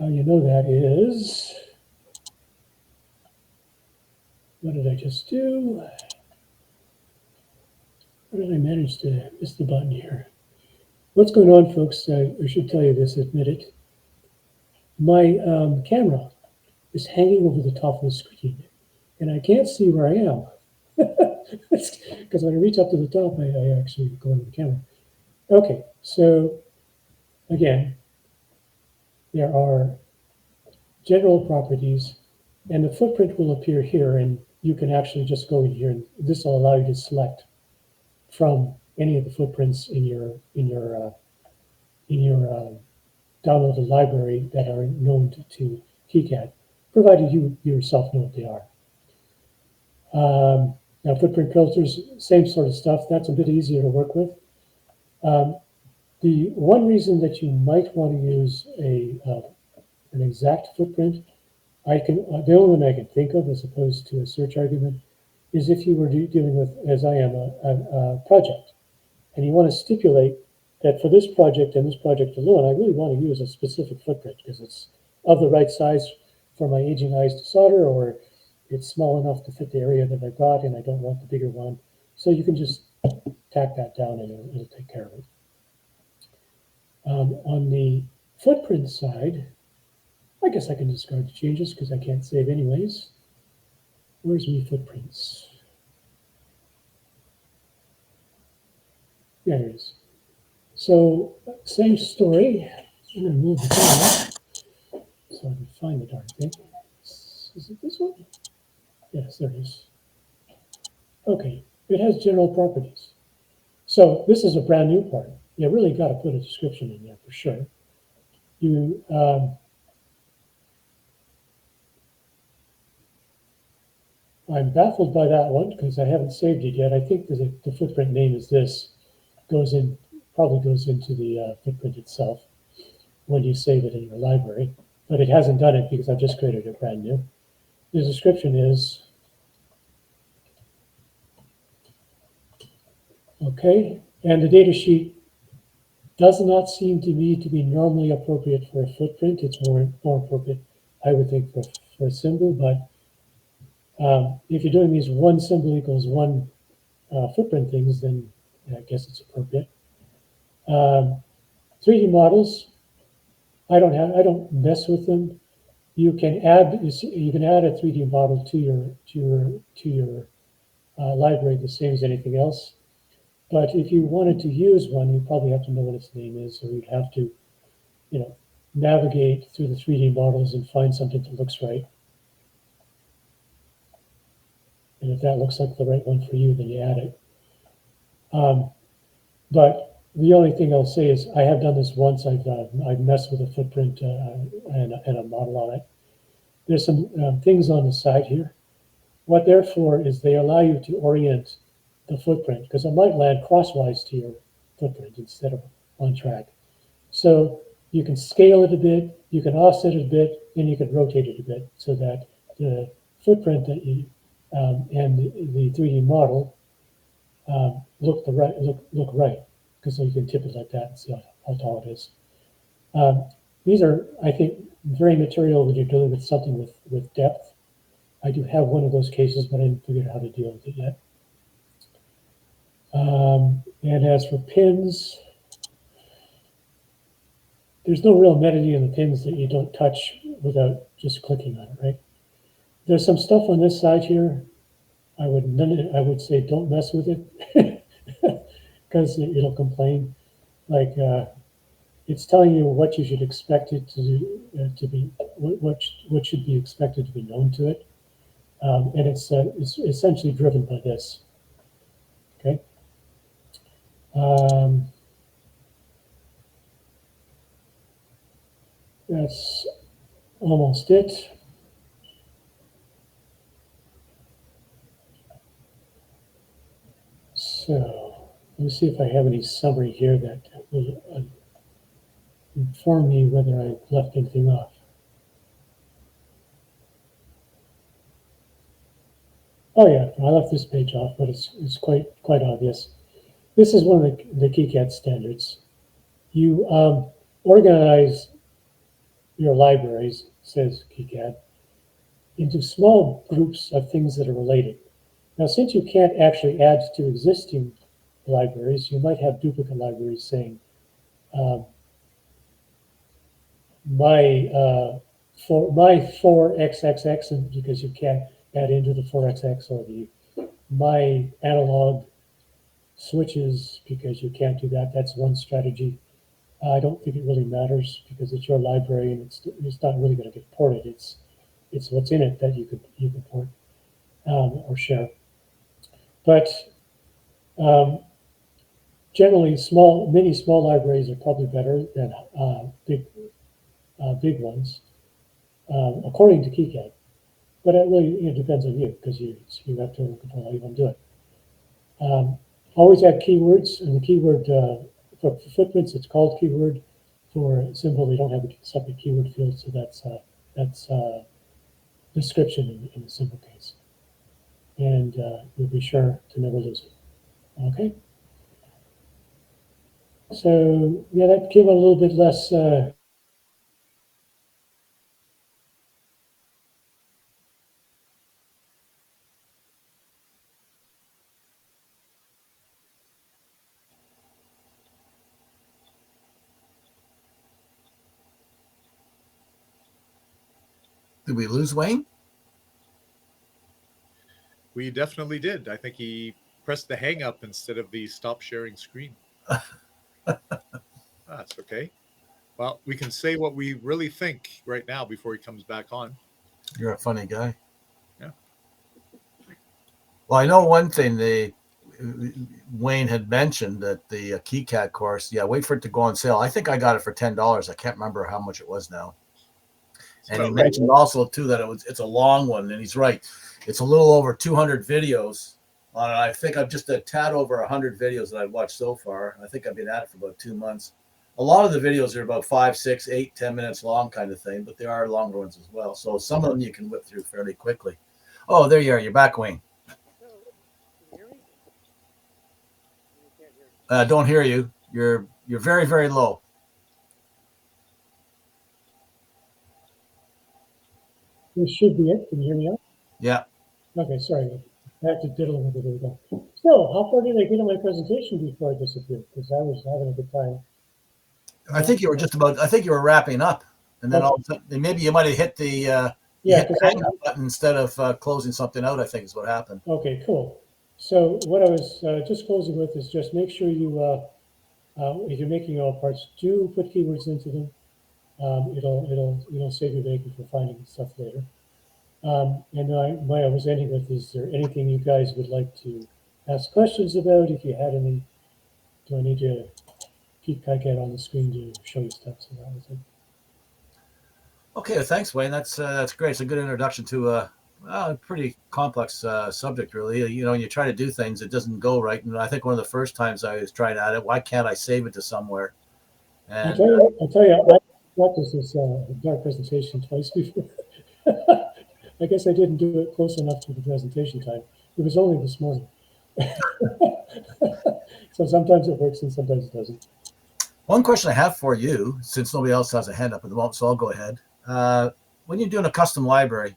How you know that is, what did I just do? How did I manage to miss the button here? What's going on, folks? I should tell you this, admit it. My camera is hanging over the top of the screen, and I can't see where I am. Because when I reach up to the top, I actually go into the camera. Okay, so again, there are general properties, and the footprint will appear here. And you can actually just go in here, and this will allow you to select from any of the footprints in your downloaded library that are known to KiCad, provided you yourself know what they are. Now, footprint filters, same sort of stuff. That's a bit easier to work with. The one reason that you might want to use an exact footprint, the only one I can think of as opposed to a search argument, is if you were dealing with, as I am, a project, and you want to stipulate that for this project and this project alone, I really want to use a specific footprint because it's of the right size for my aging eyes to solder, or it's small enough to fit the area that I've got and I don't want the bigger one. So you can just tack that down and it'll take care of it. On the footprint side, I guess I can discard the changes because I can't save anyways. Where's my footprints? There it is. So same story. I'm going to move the file so I can find the darn thing. Is it this one? Yes, there it is. Okay, it has general properties. So this is a brand new part. You really got to put a description in there for sure. I'm baffled by that one because I haven't saved it yet. I think the footprint name is this. Probably goes into the footprint itself when you save it in your library, but it hasn't done it because I've just created it brand new. The description is, okay, and the data sheet does not seem to me to be normally appropriate for a footprint. It's more appropriate, I would think, for a symbol, but if you're doing these one symbol equals one footprint things, then I guess it's appropriate. 3D models, I don't mess with them. You can add a 3D model to your library the same as anything else. But if you wanted to use one, you probably have to know what its name is, so you'd have to, navigate through the 3D models and find something that looks right. And if that looks like the right one for you, then you add it. But the only thing I'll say is I have done this once. I've messed with a footprint and a model on it. There's some things on the side here. What they're for is they allow you to orient the footprint because it might land crosswise to your footprint instead of on track. So you can scale it a bit, you can offset it a bit, and you can rotate it a bit so that the footprint that you and the 3D model look right, because so you can tip it like that and see how tall it is. These are, I think, very material when you're dealing with something with depth. I do have one of those cases, but I haven't figured out how to deal with it yet. And as for pins, there's no real metadata in the pins that you don't touch without just clicking on it, right? There's some stuff on this side here. I would say don't mess with it because it'll complain. Like it's telling you what you should expect it to be, what should be expected to be known to it, and it's essentially driven by this. Okay. That's almost it. So let me see if I have any summary here that will inform me whether I left anything off. Oh yeah, I left this page off, but it's quite obvious. This is one of the KiCad standards. You organize your libraries, says KiCad, into small groups of things that are related. Now, since you can't actually add to existing libraries, you might have duplicate libraries saying, my 4XXX, and because you can't add into the 4XX, or my analog switches because you can't do that. That's one strategy. I don't think it really matters because it's your library and it's not really going to get ported. It's what's in it that you can port. or share. But generally, many small libraries are probably better than big ones, according to KiCad. But it really depends on you because you have total control how you want to do it. Always add keywords, and the keyword for footprints, it's called keyword. For symbol, they don't have a separate keyword field, so that's description in the symbol case. And you'll be sure to never lose it. Okay. So yeah, that came out a little bit less. Did we lose Wayne? We definitely did. I think he pressed the hang up instead of the stop sharing screen. That's okay. Well, we can say what we really think right now before he comes back on. You're a funny guy. Yeah. Well, I know one thing. Wayne had mentioned that the KiCad course. Yeah, wait for it to go on sale. I think I got it for $10. I can't remember how much it was now. And he mentioned also too that it's a long one, and he's right. It's a little over 200 videos on it. I think I've just a tad over 100 videos that I've watched so far. I think I've been at it for about 2 months. A lot of the videos are about 5, 6, 8, 10 minutes long kind of thing, but there are longer ones as well. So some of them you can whip through fairly quickly. Oh, there you are. You're back, Wayne. Don't hear you. You're very, very low. This should be it. Can you hear me out? Yeah. Okay, sorry. I have to diddle with it. There we go. So, how far did I get in my presentation before I disappeared? Because I was having a good time. I think you were I think you were wrapping up, and then all of a sudden, maybe you might have hit the hang up button instead of closing something out. I think is what happened. Okay, cool. So what I was just closing with is just make sure you, if you're making all parts, do put keywords into them. It'll save you bacon for finding stuff later. And what I was ending with is there anything you guys would like to ask questions about? If you had any, do I need to keep KiCad on the screen to show you stuff? So that was it. Okay, thanks, Wayne. That's great. It's a good introduction to a pretty complex subject, really. When you try to do things, it doesn't go right. And I think one of the first times I was trying at it, why can't I save it to somewhere? And I'll tell you, I practiced this dark presentation twice before. I guess I didn't do it close enough to the presentation time. It was only this morning. So sometimes it works and sometimes it doesn't. One question I have for you, since nobody else has a hand up at the moment, so I'll go ahead. When you're doing a custom library,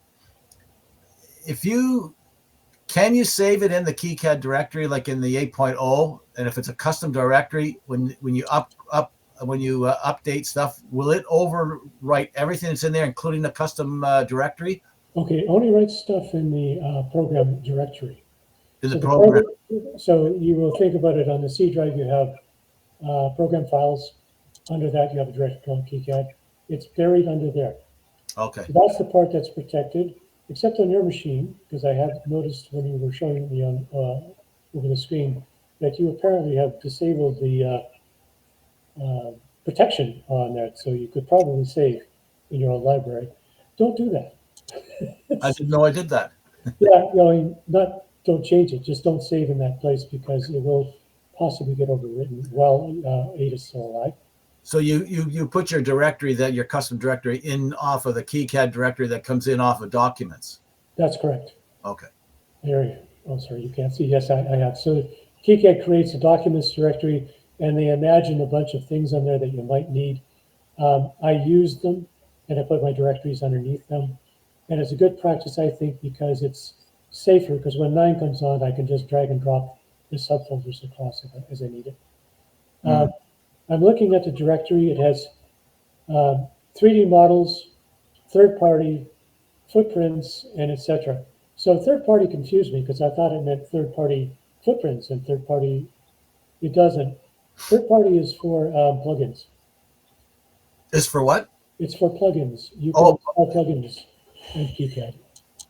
can you save it in the KiCad directory, like in the 8.0? And if it's a custom directory, when you update stuff, will it overwrite everything that's in there, including the custom directory? Okay, only write stuff in the program directory. So you will think about it on the C drive. You have program files. Under that, you have a directory called KiCad. It's buried under there. Okay. So that's the part that's protected, except on your machine, because I had noticed when you were showing me on over the screen that you apparently have disabled the protection on that, so you could probably save in your own library. Don't do that. I didn't know I did that. Yeah, don't change it. Just don't save in that place because it will possibly get overwritten while Ada's still alive. So you put your directory, your custom directory, in off of the KiCad directory that comes in off of documents. That's correct. Okay. There. Oh, sorry, you can't see. Yes, I have. So KiCad creates a documents directory, and they imagine a bunch of things on there that you might need. I use them, and I put my directories underneath them. And it's a good practice, I think, because it's safer. Because when 9 comes on, I can just drag and drop the subfolders across as I need it. I'm looking at the directory. It has 3D models, third-party, footprints, and etc. So third-party confused me because I thought it meant third-party footprints, and third-party, it doesn't. Third-party is for plugins. Is for what? It's for plugins. You can install plugins in KiCad.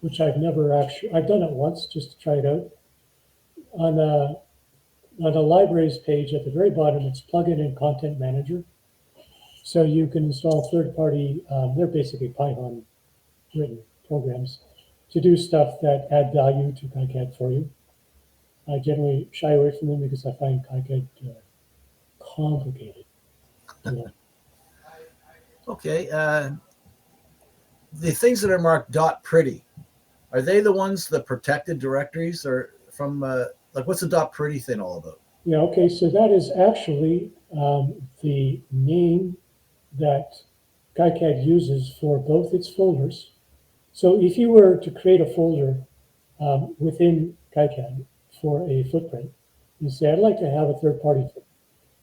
which I've never actually, I've done it once just to try it out. On the libraries page at the very bottom, it's plugin and content manager. So you can install third-party, they're basically Python written programs to do stuff that add value to KiCad for you. I generally shy away from them because I find KiCad complicated. Yeah. Okay. The things that are marked .pretty, are they the ones, the protected directories, or from like what's the .pretty thing all about? Yeah, okay, so that is actually the name that KiCad uses for both its folders. So if you were to create a folder within KiCad for a footprint, you say, I'd like to have a third party.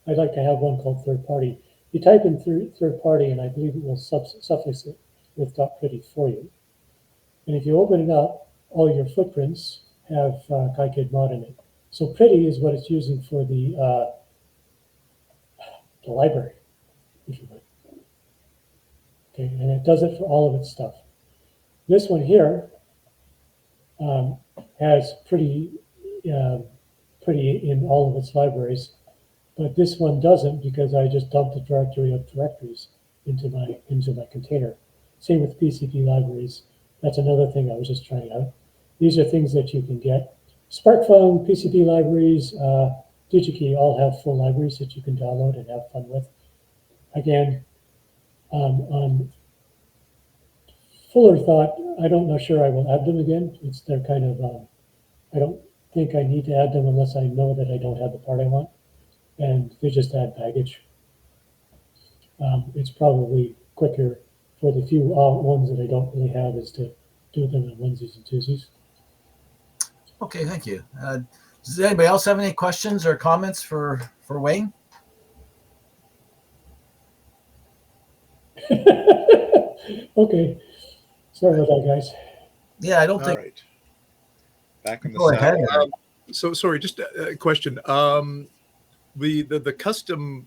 I'd like to have one called third party. You type in third party, and I believe it will suffix it with .pretty for you. And if you open it up, all your footprints have KiCad mod in it. So pretty is what it's using for the library, if you would. Okay, and it does it for all of its stuff. This one here has pretty in all of its libraries, but this one doesn't because I just dumped a directory of directories into my container. Same with PCP libraries. That's another thing I was just trying out. These are things that you can get. SparkFun, PCP libraries, DigiKey all have full libraries that you can download and have fun with. Again, fuller thought, I'm not sure I will add them again. They're kind of, I don't think I need to add them unless I know that I don't have the part I want. And they just add baggage. It's probably quicker for the few ones that I don't really have is to do them in onesies and twosies. Okay, thank you. Does anybody else have any questions or comments for Wayne? Okay. Sorry about that, guys. Yeah, I don't All think. right. Back on the Go ahead. saddle. So sorry, just a question. The custom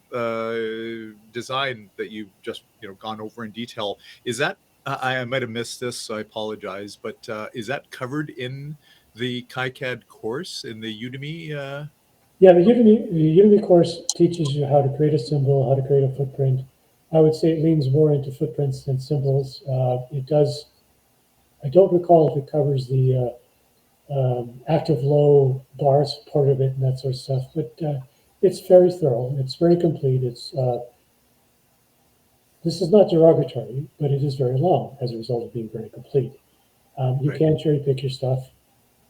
design that you've just gone over in detail, is that I might have missed this, so I apologize, but is that covered in the KiCad course in the Udemy? Yeah, the Udemy course teaches you how to create a symbol, how to create a footprint. I would say it leans more into footprints than symbols. It does. I don't recall if it covers the active low bars part of it and that sort of stuff, but it's very thorough. It's very complete. This is not derogatory, but it is very long as a result of being very complete. You Right. can cherry pick your stuff.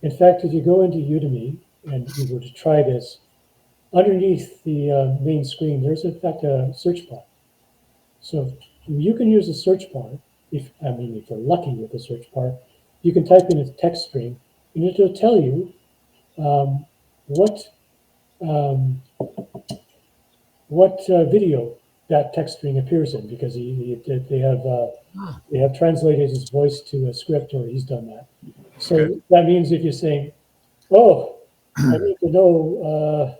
In fact, if you go into Udemy and you were to try this, underneath the main screen, there's in fact a search bar. So you can use the search bar. If you're lucky with the search bar, you can type in a text string, and it'll tell you what video that text string appears in, because they have translated his voice to a script, or he's done that. So Okay. that means if you're saying, "Oh, I need to know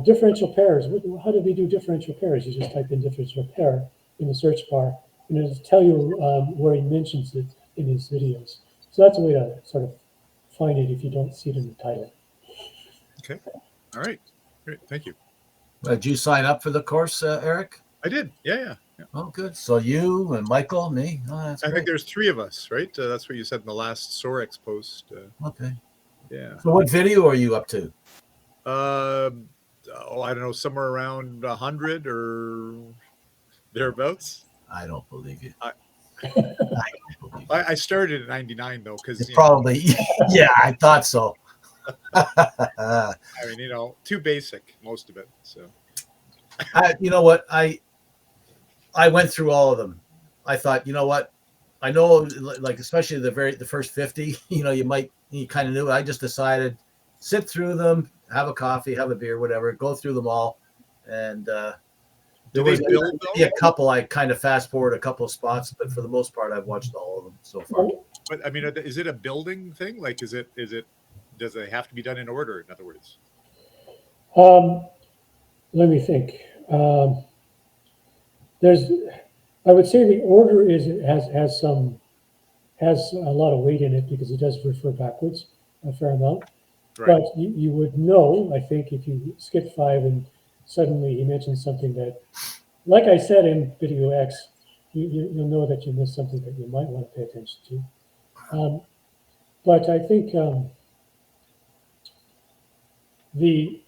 differential pairs. How do we do differential pairs?" You just type in differential pair in the search bar, and it'll tell you where he mentions it in his videos. So that's a way to sort of find it if you don't see it in the title. Okay. All right. Great. Thank you. Did you sign up for the course, Eric? I did. Yeah. Oh, good. So you and Michael, me. Oh, that's I great. think there's 3 of us, right? That's what you said in the last SOAREX post. Okay. Yeah. So what video are you up to? I don't know, somewhere around 100 or thereabouts. I don't believe you. I- don't believe you. I started in '99 though, because It's probably, yeah, I thought so. I mean, too basic, most of it. So You know what? I went through all of them. I thought, you know what? I know, like especially the first 50. You kind of knew. I just decided, sit through them, have a coffee, have a beer, whatever, go through them all, and there was maybe a couple I kind of fast forward a couple of spots, but for the most part, I've watched all of them so far. But I mean, is it a building thing? Like, does it have to be done in order? In other words, let me think. I would say the order has has a lot of weight in it because it does refer backwards a fair amount. Right. But you would know, I think, if you skip 5 and suddenly he mentions something that, like I said in video X, you'll know that you missed something that you might want to pay attention to. But I think the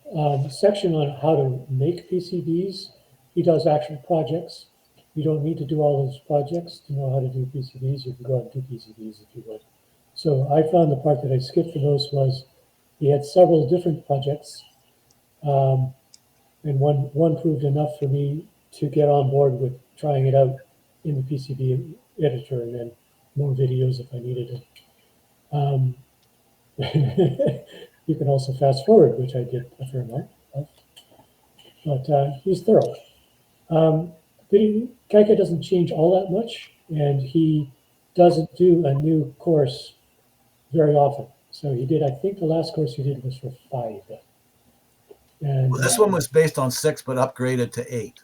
section on how to make PCBs, he does actual projects. You don't need to do all those projects to know how to do PCBs. You can go out and do PCBs if you would. So I found the part that I skipped for those was he had several different projects, and one proved enough for me to get on board with trying it out in the PCB editor, and then more videos if I needed it. You can also fast forward, which I did a fair amount of, but he's thorough. KiCad doesn't change all that much, and he doesn't do a new course very often. So he did, I think the last course he did was for 5. And Well, this one was based on 6, but upgraded to 8.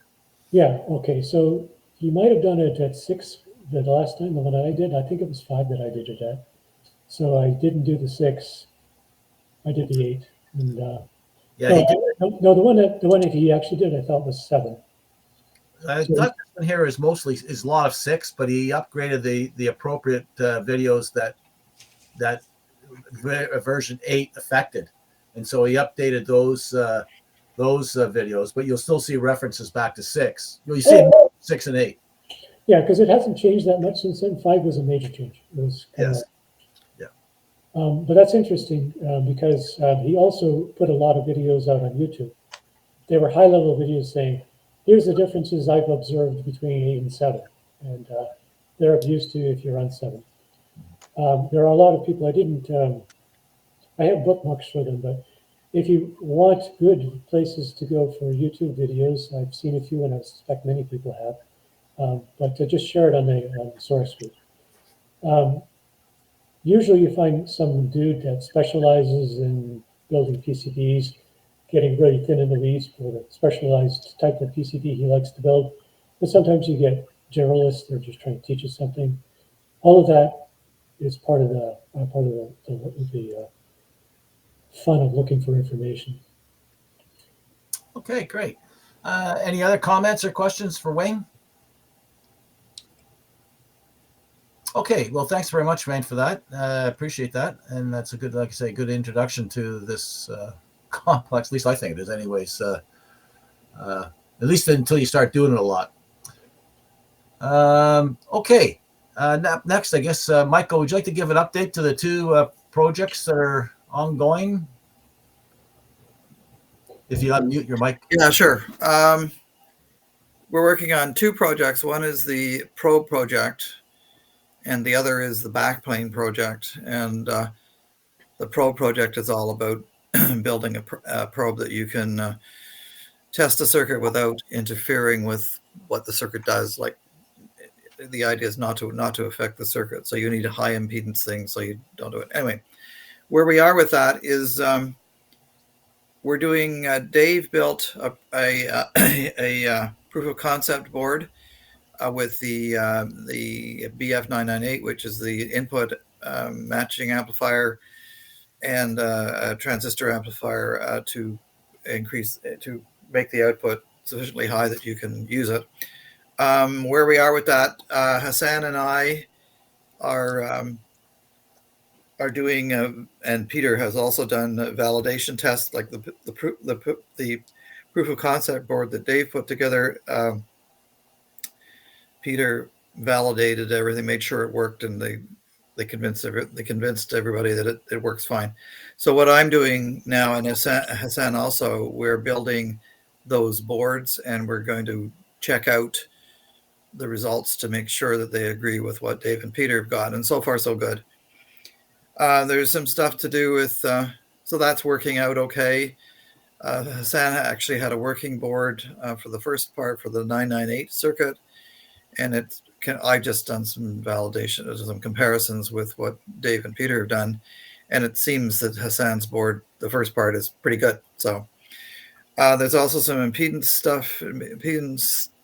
yeah, okay. So he might have done it at 6 the last time, the one I did. I think it was 5 that I did it at. So I didn't do the 6. I did the 8. And Yeah, he did. no, the one that he actually did, I thought was 7. I thought this one here is a lot of 6, but he upgraded the appropriate videos that version 8 affected, and so he updated those videos. But you'll still see references back to 6. You'll see 6 and 8. Yeah, because it hasn't changed that much since then. 5 was a major change. It was kind Yes. of, but that's interesting because he also put a lot of videos out on YouTube. They were high-level videos saying, here's the differences I've observed between 8 and 7. And they're of use to if you're on 7. There are a lot of people, I have bookmarks for them, but if you want good places to go for YouTube videos, I've seen a few and I suspect many people have, but just share it on the SOAREX group. Usually you find some dude that specializes in building PCBs, getting really thin in the weeds for the specialized type of PCB he likes to build. But sometimes you get generalists, they're just trying to teach you something. All of that is part of the fun of looking for information. Okay, great. Any other comments or questions for Wayne? Okay, well, thanks very much, Wayne, for that. Appreciate that, and that's a good, like I say, good introduction to this complex. At least I think it is, anyways. At least until you start doing it a lot. Okay. Next, I guess, Michael, would you like to give an update to the 2 projects that are ongoing? If you unmute your mic. Yeah, sure. We're working on 2 projects. One is the probe project, and the other is the Backplane project. And the probe project is all about building a probe that you can test a circuit without interfering with what the circuit does. Like, the idea is not to affect the circuit. So you need a high impedance thing so you don't do it. Anyway, where we are with that is we're doing, Dave built a proof of concept board with the BF998, which is the input matching amplifier and a transistor amplifier to make the output sufficiently high that you can use it. Where we are with that, Hassan and I are doing, and Peter has also done validation tests, like the proof of concept board that Dave put together. Peter validated everything, made sure it worked, and they convinced everybody that it works fine. So what I'm doing now, and Hassan also, we're building those boards, and we're going to check out the results to make sure that they agree with what Dave and Peter have got. And so far, so good. There's some stuff to do with, so that's working out okay. Hassan actually had a working board for the first part for the 998 circuit, and I just done some validation, some comparisons with what Dave and Peter have done, and it seems that Hassan's board, the first part, is pretty good. So there's also some impedance stuff,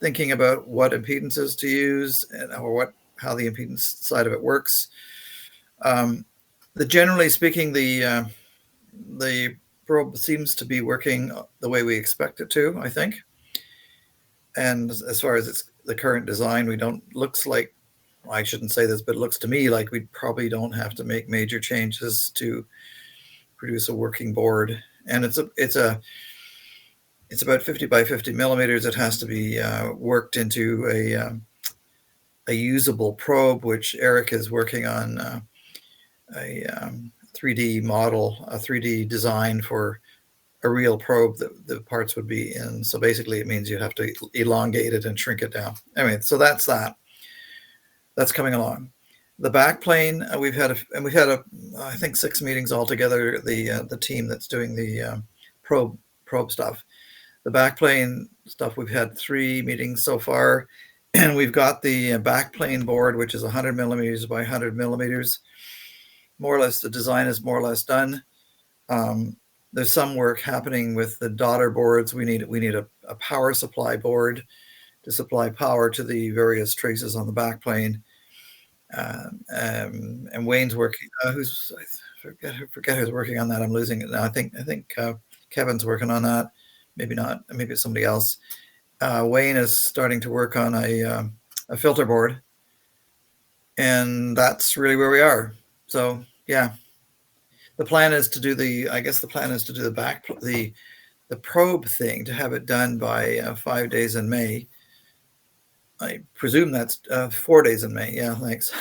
thinking about what impedances to use and how the impedance side of it works. Generally speaking, the probe seems to be working the way we expect it to, I think. And as far as the current design, looks like, I shouldn't say this, but it looks to me like we probably don't have to make major changes to produce a working board. And it's about 50 by 50 millimeters. It has to be worked into a usable probe, which Eric is working on a 3D model, a 3D design for a real probe that the parts would be in. So basically it means you have to elongate it and shrink it down. Anyway, so that's coming along. The backplane, we've had I think 6 meetings altogether. The team that's doing the probe stuff. The backplane stuff, we've had 3 meetings so far, and we've got the backplane board, which is 100 millimeters by 100 millimeters. More or less, the design is more or less done. There's some work happening with the daughter boards. We need a power supply board to supply power to the various traces on the backplane. And Wayne's working. I forget who's working on that. I'm losing it now. I think Kevin's working on that. Maybe not. Maybe it's somebody else. Wayne is starting to work on a filter board, and that's really where we are. So yeah. The plan is to do the probe thing, to have it done by 5 days in May. I presume that's 4 days in May. Yeah, thanks.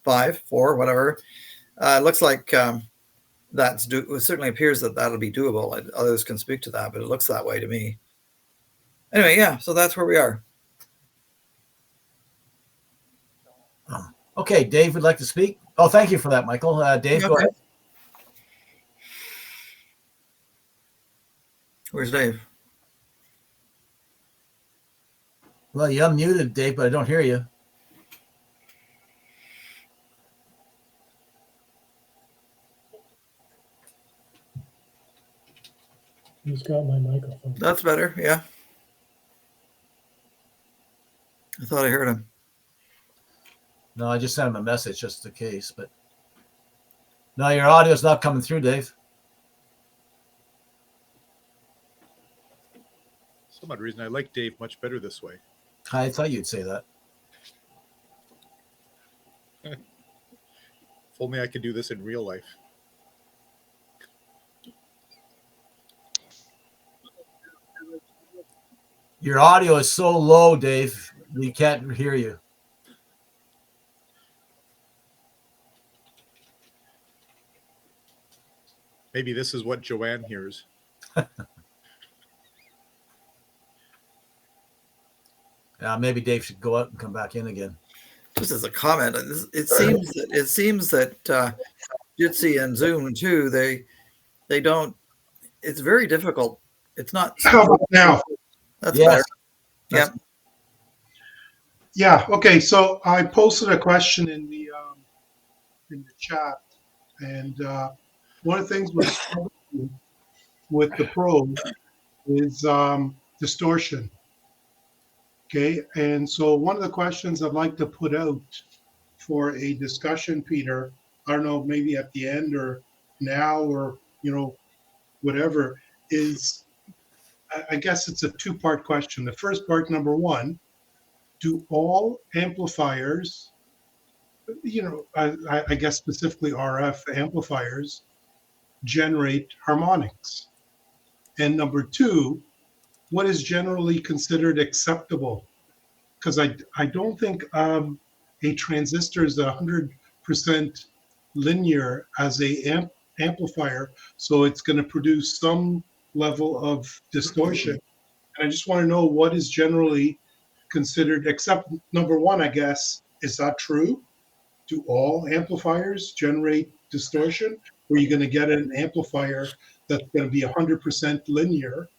5, 4, whatever. It looks like it certainly appears that that'll be doable. Others can speak to that, but it looks that way to me. Anyway, yeah, so that's where we are. Okay, Dave would like to speak. Oh, thank you for that, Michael. Dave, go ahead. Where's Dave? Well, you unmuted, Dave, but I don't hear you. He's got my microphone. That's better, yeah. I thought I heard him. No, I just sent him a message just in case, but no, your audio's not coming through, Dave. For some odd reason, I like Dave much better this way. I thought you'd say that. If only I could do this in real life. Your audio is so low, Dave. We can't hear you. Maybe this is what Joanne hears. Maybe Dave should go out and come back in again. Just as a comment, it seems that Jitsi and Zoom too, they don't. It's very difficult. It's not. How about now? That's Yes. better. Yeah. Yeah. Okay. So I posted a question in the chat, and one of the things with the probe is distortion. Okay. And so one of the questions I'd like to put out for a discussion, Peter, I don't know, maybe at the end or now or whatever, is I guess it's a 2-part question. The first part, number 1, do all amplifiers, I guess specifically RF amplifiers, generate harmonics? And number 2, what is generally considered acceptable? Because I don't think a transistor is 100% linear as a amplifier, so it's going to produce some level of distortion. And I just want to know what is generally considered, except number 1, I guess, is that true? Do all amplifiers generate distortion? Or are you going to get an amplifier that's going to be 100% linear?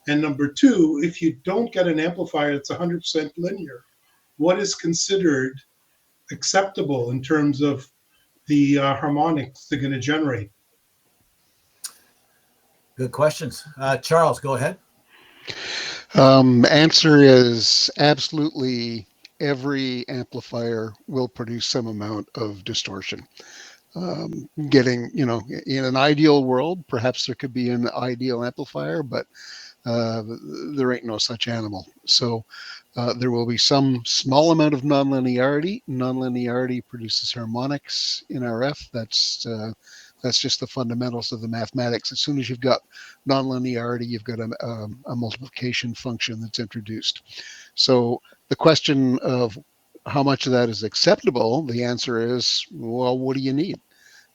And number 2, if you don't get an amplifier that's 100% linear, what is considered acceptable in terms of the harmonics they're going to generate? Good questions. Charles, go ahead. Answer is absolutely every amplifier will produce some amount of distortion. Getting, in an ideal world, perhaps there could be an ideal amplifier, but there ain't no such animal. So there will be some small amount of nonlinearity. Nonlinearity produces harmonics in RF. That's just the fundamentals of the mathematics. As soon as you've got nonlinearity, you've got a multiplication function that's introduced. So the question of how much of that is acceptable, the answer is, well, what do you need?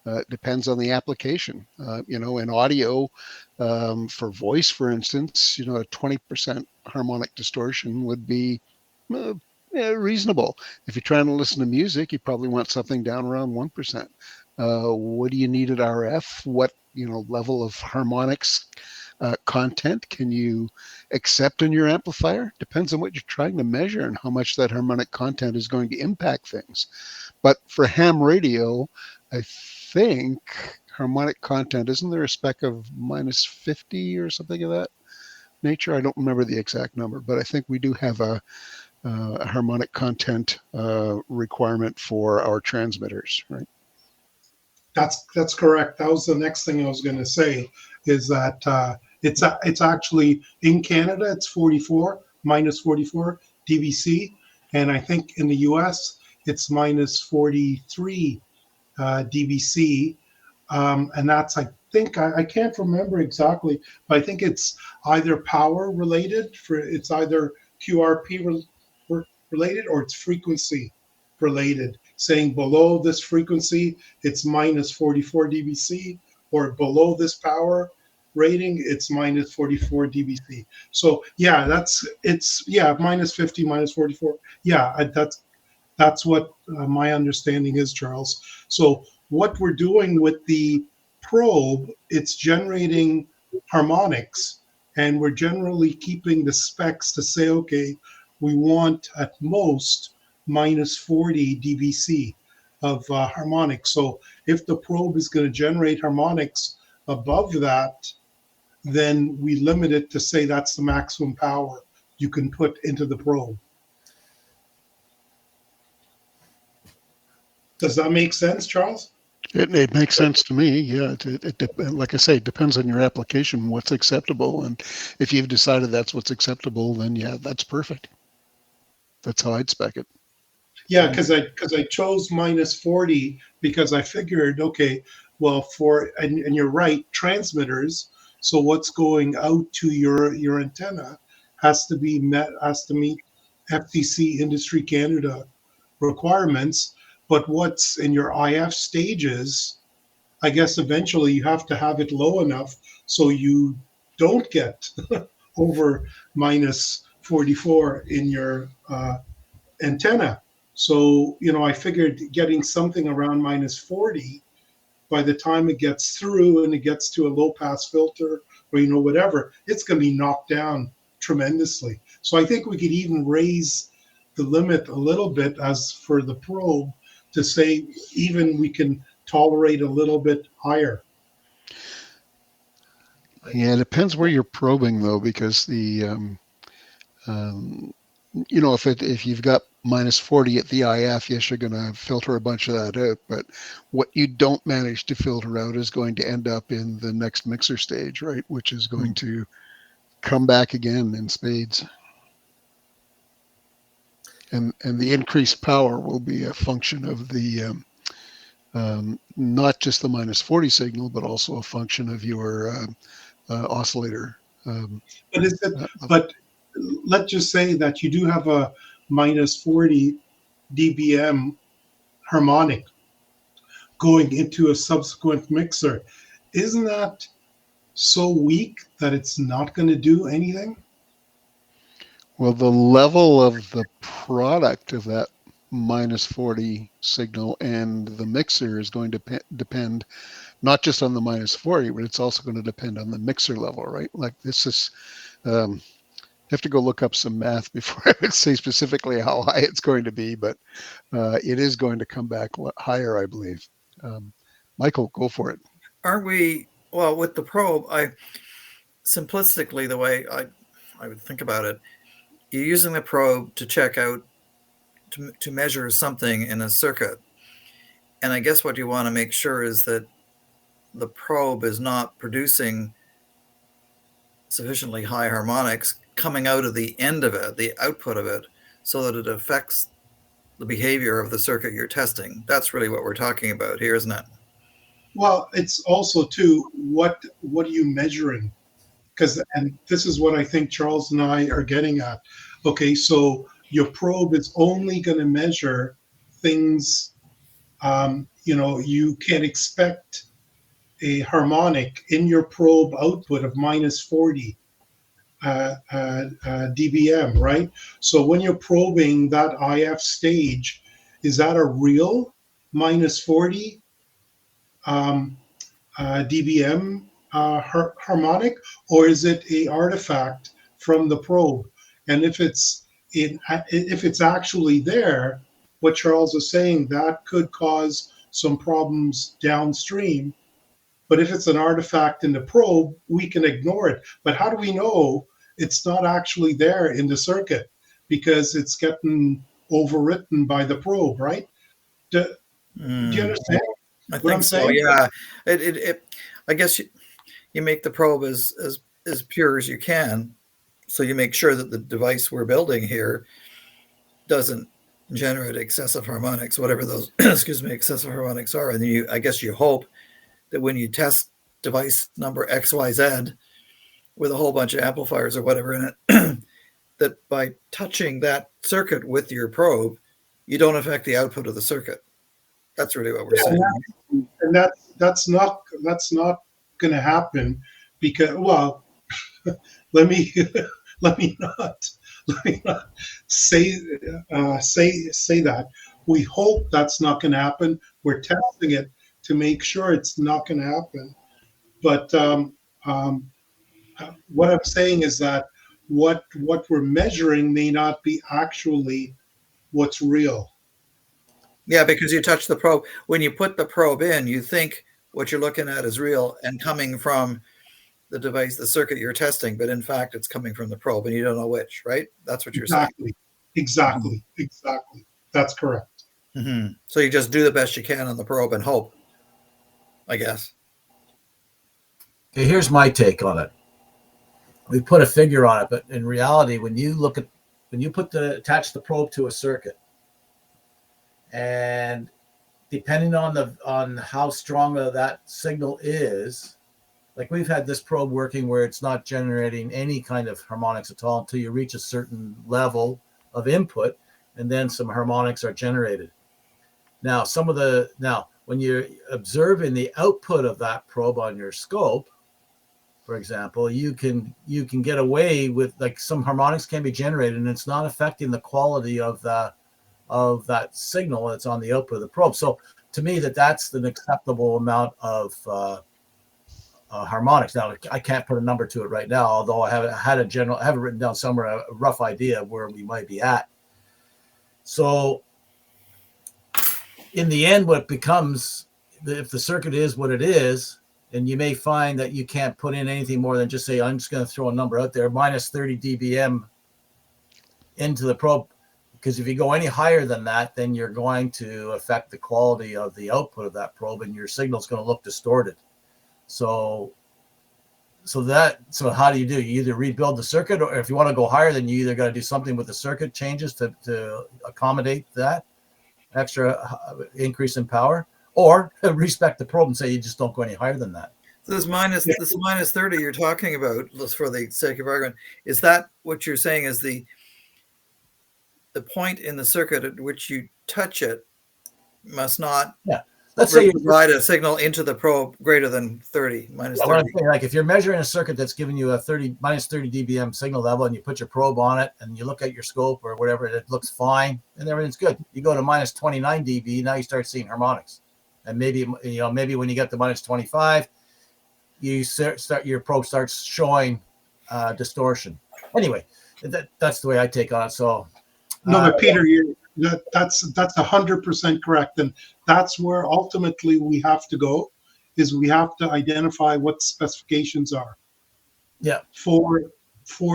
It depends on the application. In audio, for voice, for instance, a 20% harmonic distortion would be reasonable. If you're trying to listen to music, you probably want something down around 1%. What do you need at RF? What level of harmonics content can you accept in your amplifier? Depends on what you're trying to measure and how much that harmonic content is going to impact things. But for ham radio, I think harmonic content, isn't there a spec of minus 50 or something of that nature? I don't remember the exact number, but I think we do have a harmonic content requirement for our transmitters, right? That's correct. That was the next thing I was going to say, is that it's actually in Canada it's 44 minus 44 dBc, and I think in the US it's minus 43 dBc, and that's, I think, I can't remember exactly, but I think it's either power related, it's either QRP related or it's frequency related, saying below this frequency it's minus 44 dBc, or below this power rating it's minus 44 dBc. So yeah, it's minus 50, minus 44. Yeah, that's what my understanding is, Charles. So what we're doing with the probe, it's generating harmonics, and we're generally keeping the specs to say, okay, we want at most minus 40 dBc of harmonics. So if the probe is going to generate harmonics above that, then we limit it to say that's the maximum power you can put into the probe. Does that make sense, Charles? It makes sense to me. Yeah, like I say, it depends on your application, what's acceptable. And if you've decided that's what's acceptable, then yeah, that's perfect. That's how I'd spec it. Yeah, because I chose minus 40 because I figured, okay, well, and you're right, transmitters. So what's going out to your antenna has to meet FTC Industry Canada requirements. But what's in your IF stages, I guess eventually you have to have it low enough so you don't get over minus 44 in your antenna. So, I figured getting something around minus 40, by the time it gets through and it gets to a low pass filter or, whatever, it's going to be knocked down tremendously. So I think we could even raise the limit a little bit as for the probe to say even we can tolerate a little bit higher. Yeah, it depends where you're probing though, because if you've got minus 40 at the IF, yes, you're going to filter a bunch of that out. But what you don't manage to filter out is going to end up in the next mixer stage, right? Which is going to come back again in spades. And the increased power will be a function of the not just the minus 40 signal, but also a function of your oscillator. But let's just say that you do have a minus 40 dBm harmonic going into a subsequent mixer. Isn't that so weak that it's not going to do anything? Well, the level of the product of that minus 40 signal and the mixer is going to depend not just on the minus 40, but it's also going to depend on the mixer level, right? Like this is, you have to go look up some math before I would say specifically how high it's going to be, but it is going to come back higher, I believe. Michael, go for it. Aren't we, well, with the probe, simplistically, the way I would think about it, you're using the probe to check out to measure something in a circuit. And I guess what you want to make sure is that the probe is not producing sufficiently high harmonics coming out of the end of it, the output of it, so that it affects the behavior of the circuit you're testing. That's really what we're talking about here, isn't it? Well, it's also too, what are you measuring? Because, and this is what I think Charles and I are getting at. Okay, so your probe is only going to measure things. You can't expect a harmonic in your probe output of minus 40 dBm, right? So when you're probing that IF stage, is that a real minus 40 dBm harmonic, or is it a artifact from the probe? And if it's actually there, what Charles is saying, that could cause some problems downstream. But if it's an artifact in the probe, we can ignore it. But how do we know it's not actually there in the circuit? Because it's getting overwritten by the probe, right? Do you understand I what think I'm so. saying? Yeah. I guess you make the probe as pure as you can, so you make sure that the device we're building here doesn't generate excessive harmonics, whatever those excessive harmonics are. And I guess you hope that when you test device number XYZ with a whole bunch of amplifiers or whatever in it, that by touching that circuit with your probe, you don't affect the output of the circuit. That's really what we're saying. And that's not going to happen, because, well, let me not say that. We hope that's not going to happen. We're testing it to make sure it's not going to happen. But what I'm saying is that what we're measuring may not be actually what's real. Yeah, because you touch the probe. When you put the probe in, you think what you're looking at is real and coming from the device, the circuit you're testing, but in fact, it's coming from the probe, and you don't know which, right? That's what you're saying. Exactly. That's correct. Mm-hmm. So you just do the best you can on the probe and hope, I guess. Okay, here's my take on it. We put a figure on it, but in reality, when you attach the probe to a circuit, and depending on how strong that signal is, like we've had this probe working where it's not generating any kind of harmonics at all until you reach a certain level of input, and then some harmonics are generated. Now, when you're observing the output of that probe on your scope, for example, you can get away with, like, some harmonics can be generated, and it's not affecting the quality of that signal that's on the output of the probe. So to me, that's an acceptable amount of harmonics. Now, I can't put a number to it right now, although I have it written down somewhere, a rough idea of where we might be at. So in the end, what it becomes, if the circuit is what it is, and you may find that you can't put in anything more than just say, I'm just going to throw a number out there, minus 30 dBm into the probe. Because if you go any higher than that, then you're going to affect the quality of the output of that probe, and your signal is going to look distorted. So how do you do? You either rebuild the circuit, or if you want to go higher, then you either got to do something with the circuit changes to accommodate that extra increase in power, or respect the probe and say you just don't go any higher than that. So this minus 30 you're talking about, just for the sake of argument, is that what you're saying is the point in the circuit at which you touch it must not Let's say you provide a signal into the probe greater than 30, minus 30. What I'm saying, like, if you're measuring a circuit that's giving you a minus 30 dBm signal level, and you put your probe on it and you look at your scope or whatever, it looks fine and everything's good. You go to minus 29 dB, now you start seeing harmonics. And maybe when you get to minus 25, your probe starts showing distortion. Anyway, that's the way I take on it. So no, but Peter, that's 100% correct, and that's where ultimately we have to go. Is we have to identify what specifications are. Yeah. For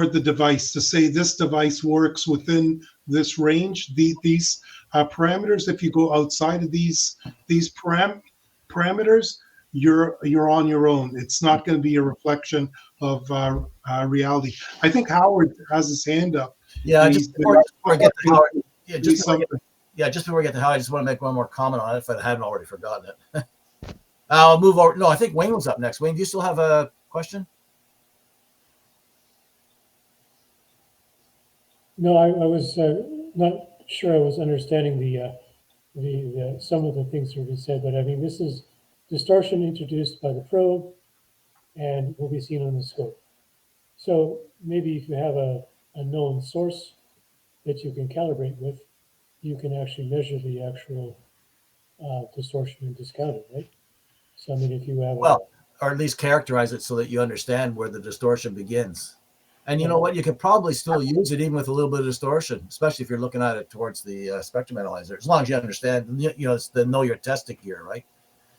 the device, to say this device works within this range, these parameters. If you go outside of these parameters, you're on your own. It's not going to be a reflection of reality. I think Howard has his hand up. Yeah, and just he's before I get to Howard, say something. just before we get to Howard, I just want to make one more comment on it if I hadn't already forgotten it. I'll move over. No, I think Wayne was up next. Wayne, do you still have a question? No, I was not sure I was understanding the some of the things that were said, but I mean, this is distortion introduced by the probe and will be seen on the scope. So maybe if you have a known source that you can calibrate with, you can actually measure the actual distortion and discount it, right? So I mean, if you have or at least characterize it so that you understand where the distortion begins. And you know what? You could probably still use it even with a little bit of distortion, especially if you're looking at it towards the spectrum analyzer, as long as you understand, it's the know your testing gear, right?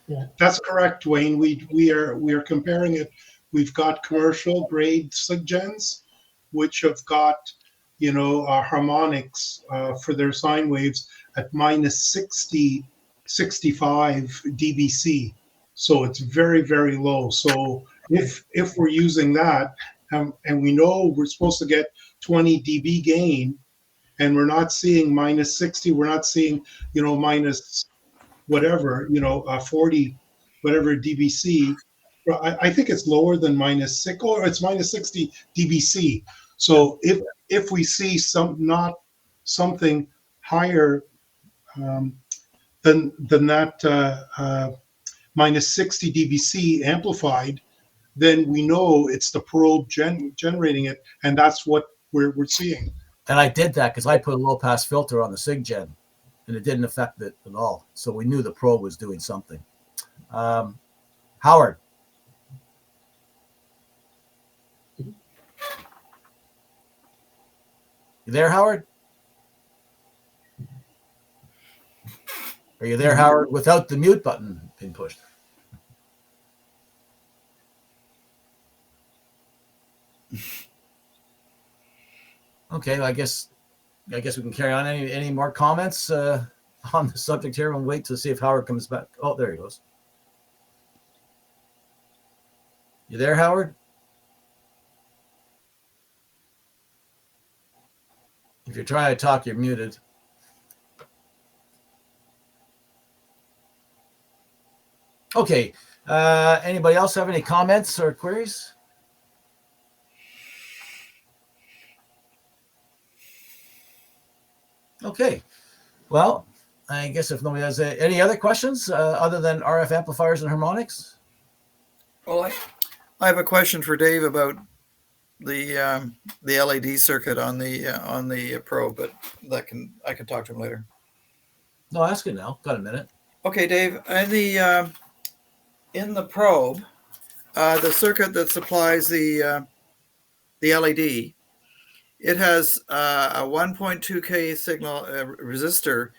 Yeah, that's correct, Wayne. We are comparing it. We've got commercial grade SIGGENs, which have got harmonics for their sine waves at minus 60, 65 dBc. So it's very, very low. So if we're using that, and we know we're supposed to get 20 dB gain, and we're not seeing minus 60, we're not seeing minus whatever 40 whatever dBc. I think it's lower than minus 6, or it's minus 60 dBc. So if we see something higher than that minus 60 dBc amplified, then we know it's the probe generating it, and that's what we're seeing. And I did that because I put a low pass filter on the SIGGEN, and it didn't affect it at all. So we knew the probe was doing something. Howard. You there, Howard? Are you there, Howard, without the mute button being pushed? Okay, well, I guess we can carry on. Any more comments on the subject here? We'll wait to see if Howard comes back. Oh, there he goes. You there, Howard? If you're trying to talk, you're muted. Okay. Anybody else have any comments or queries? Okay. Well, I guess if nobody has any other questions other than RF amplifiers and harmonics. Well, I have a question for Dave about the LED circuit on the probe, but I can talk to him later. No, ask it now. Got a minute. Okay, Dave. In the probe, the circuit that supplies the LED, it has a 1.2K signal resistor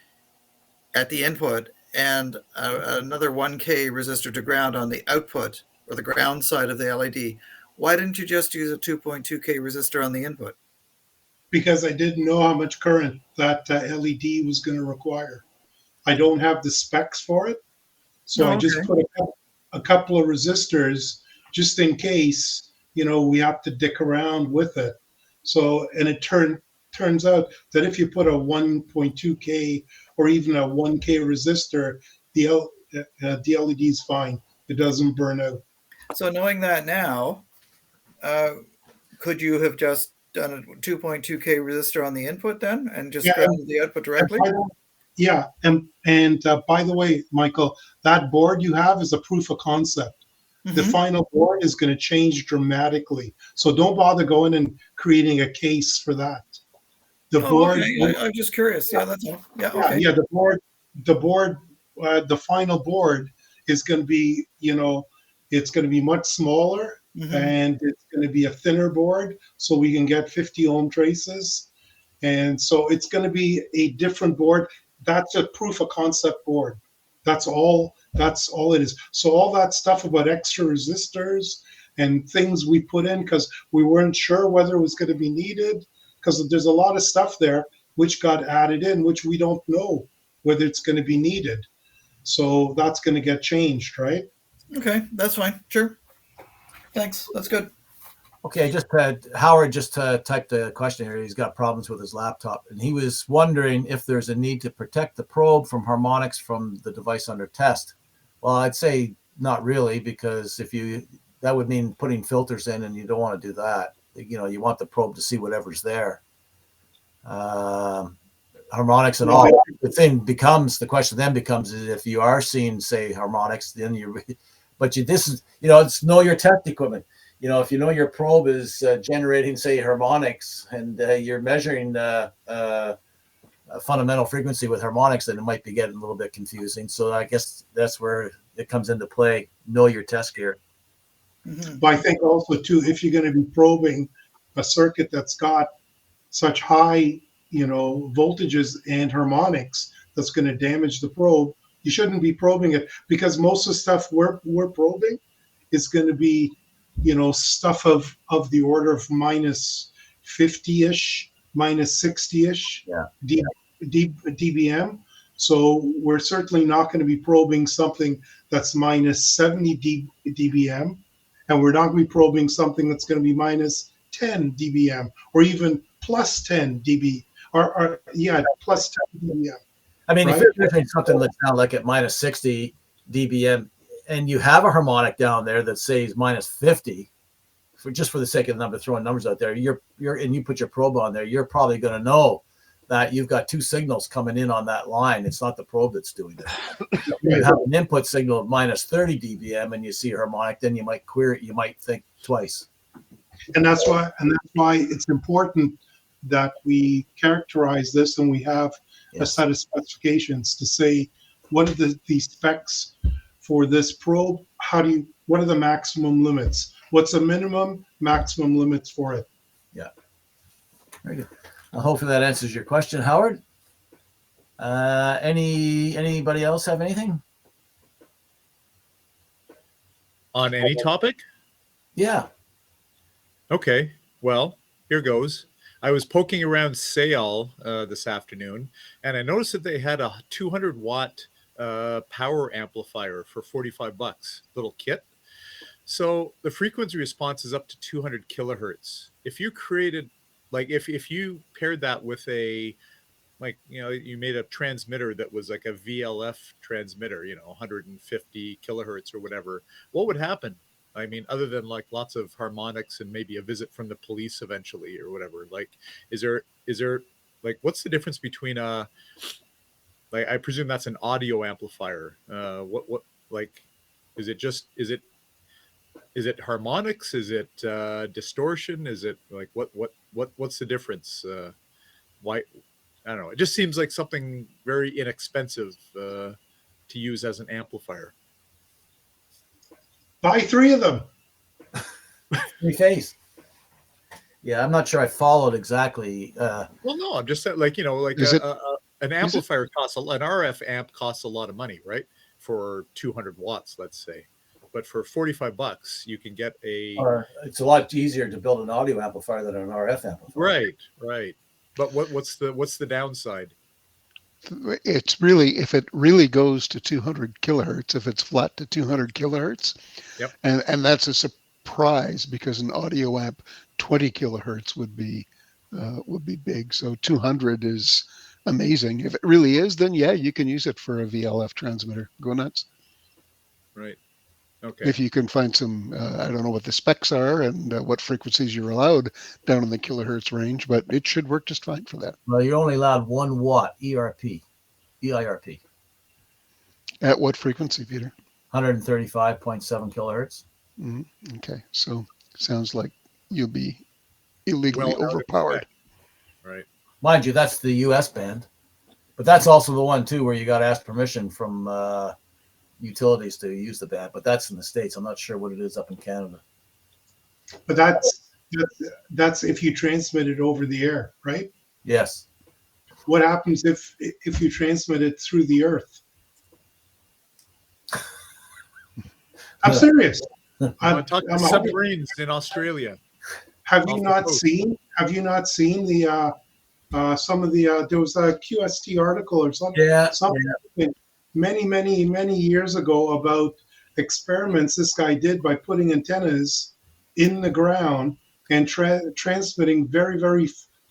at the input and another 1K resistor to ground on the output or the ground side of the LED. Why didn't you just use a 2.2K resistor on the input? Because I didn't know how much current that LED was going to require. I don't have the specs for it. So I just put a couple of resistors just in case, we have to dick around with it. So, and it turns out that if you put a 1.2K or even a 1K resistor, the LED is fine. It doesn't burn out. So knowing that now, could you have just done a 2.2K resistor on the input then and just grounded the output directly? Yeah, and by the way, Michael, that board you have is a proof of concept. Mm-hmm. The final board is going to change dramatically, so don't bother going and creating a case for that. The board. Okay. I'm just curious. Yeah, that's all. Yeah. Okay. Yeah. The board. The final board is going to be, it's going to be much smaller, mm-hmm. and it's going to be a thinner board, so we can get 50 ohm traces, and so it's going to be a different board. That's a proof of concept board. That's all it is. So all that stuff about extra resistors and things we put in because we weren't sure whether it was going to be needed, because there's a lot of stuff there which got added in, which we don't know whether it's going to be needed. So that's going to get changed, right? Okay, that's fine. Sure. Thanks. That's good. Okay, just Howard just typed a question here. He's got problems with his laptop, and he was wondering if there's a need to protect the probe from harmonics from the device under test. Well, I'd say not really, because that would mean putting filters in, and you don't want to do that. You want the probe to see whatever's there. Harmonics and all. The question then becomes is if you are seeing, say, harmonics, then it's know your test equipment. If you know your probe is generating, say, harmonics, and you're measuring a fundamental frequency with harmonics, then it might be getting a little bit confusing. So I guess that's where it comes into play. Know your test gear. Mm-hmm. But I think also too, if you're going to be probing a circuit that's got such high, voltages and harmonics that's going to damage the probe, you shouldn't be probing it, because most of the stuff we're probing is going to be, stuff of the order of minus 50-ish, minus 60-ish dBm. So we're certainly not going to be probing something that's minus 70 dBm, and we're not going to be probing something that's going to be minus 10 dBm or even plus 10 dB plus 10 dBm. I mean, right? if you're measuring something that's now like at minus 60 dBm, and you have a harmonic down there that says minus 50, for the sake of the number, throwing numbers out there, and you put your probe on there, you're probably going to know that you've got two signals coming in on that line. It's not the probe that's doing it. If you have an input signal of minus 30 dBm and you see a harmonic, then you might query it. You might think twice. And that's why it's important that we characterize this, and we have a set of specifications to say what are the specs for this probe. What are the maximum limits? What's the minimum, maximum limits for it? Yeah. Very good. Well, hopefully that answers your question, Howard. Anybody else have anything On any topic? Yeah. Okay. Well, here goes. I was poking around Sale this afternoon, and I noticed that they had a 200-watt power amplifier for $45, little kit. So the frequency response is up to 200 kilohertz. If you created, if you paired that with you made a transmitter that was like a VLF transmitter, 150 kilohertz or whatever, what would happen? I mean, other than lots of harmonics and maybe a visit from the police eventually or whatever, is there what's the difference between I presume that's an audio amplifier. Is it harmonics? Is it distortion? Is it what's the difference? Why? I don't know. It just seems like something very inexpensive to use as an amplifier. Buy 3 of them. 3-phase. Yeah, I'm not sure I followed exactly. Well, no, I'm just saying, an amplifier costs an RF amp costs a lot of money, right? For 200 watts, let's say. But for $45, you can get it's a lot easier to build an audio amplifier than an RF amplifier. Right. But what's the downside? It's really, if it really goes to 200 kilohertz, if it's flat to 200 kilohertz, yep. And that's a surprise, because an audio amp 20 kilohertz would be big. So 200 is amazing. If it really is, then yeah, you can use it for a VLF transmitter. Go nuts. Right. Okay. If you can find some, I don't know what the specs are and what frequencies you're allowed down in the kilohertz range, but it should work just fine for that. Well, you're only allowed 1 watt EIRP. At what frequency, Peter? 135.7 kilohertz. Mm-hmm. Okay, so sounds like you'll be illegally overpowered. Right. Mind you, that's the U.S. band, but that's also the one too where you got to ask permission from utilities to use the band. But that's in the States. I'm not sure what it is up in Canada. But that's if you transmit it over the air, right? Yes. What happens if you transmit it through the earth? I'm serious. I'm talking to submarines in Australia. Have you not seen the some of the there was a QST article or something, Yeah. many years ago about experiments this guy did by putting antennas in the ground and transmitting very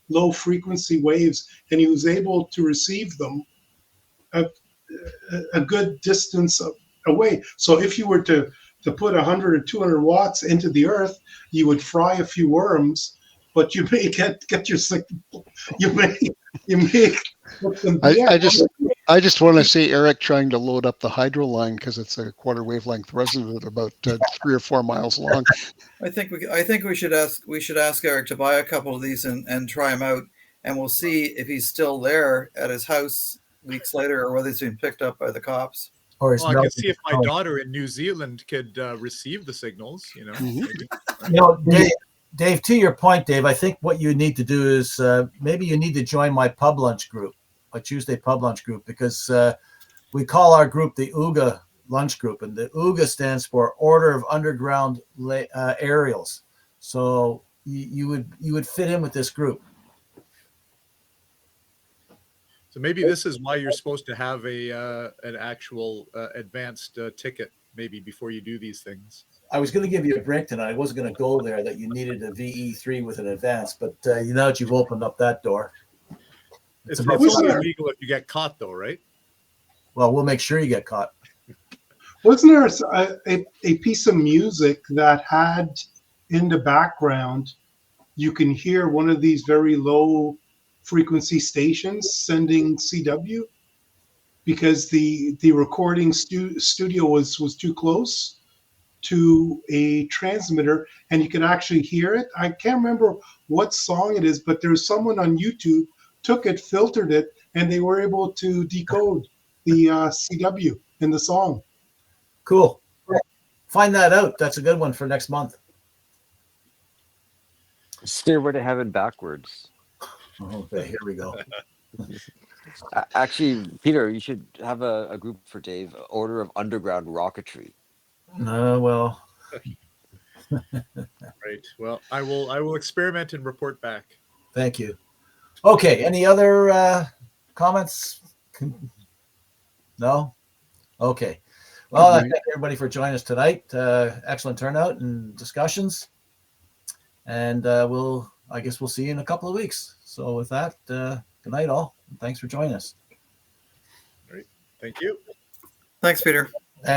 low frequency waves, and he was able to receive them a good distance away. So if you were to put 100 or 200 watts into the earth, you would fry a few worms, but you may get your signal. You may put them. I just want to see Eric trying to load up the hydro line because it's a quarter wavelength resonant about 3 or 4 miles long. I think we should ask Eric to buy a couple of these and try them out, and we'll see if he's still there at his house weeks later or whether he's been picked up by the cops. Or Well, I could see if my daughter in New Zealand could receive the signals. Mhm. Maybe. Dave, to your point, Dave, I think what you need to do is maybe you need to join my pub lunch group, my Tuesday pub lunch group, because we call our group the OOGA lunch group, and the OOGA stands for Order of Underground Aerials. So you would fit in with this group. So maybe this is why you're supposed to have an actual advanced ticket maybe before you do these things. I was going to give you a break tonight. I wasn't going to go there that you needed a VE3 with an advance, but now that you've opened up that door. It's about only illegal if you get caught, though, right? Well, we'll make sure you get caught. Wasn't there a piece of music that had in the background, you can hear one of these very low frequency stations sending CW because the recording studio was too close to a transmitter and you could actually hear it. I can't remember what song it is, but there's someone on YouTube took it, filtered it, and they were able to decode the CW in the song. Cool. Find that out. That's a good one for next month. Stairway to Heaven backwards. Okay, here we go. Actually, Peter, you should have a group for Dave, Order of Underground Rocketry. Well. Right. Well, I will experiment and report back. Thank you. Okay. Any other comments? No? Okay. Well, I thank everybody for joining us tonight. Excellent turnout and discussions. And I guess we'll see you in a couple of weeks. So with that, good night all. Thanks for joining us. All right. Thank you. Thanks, Peter. Thanks.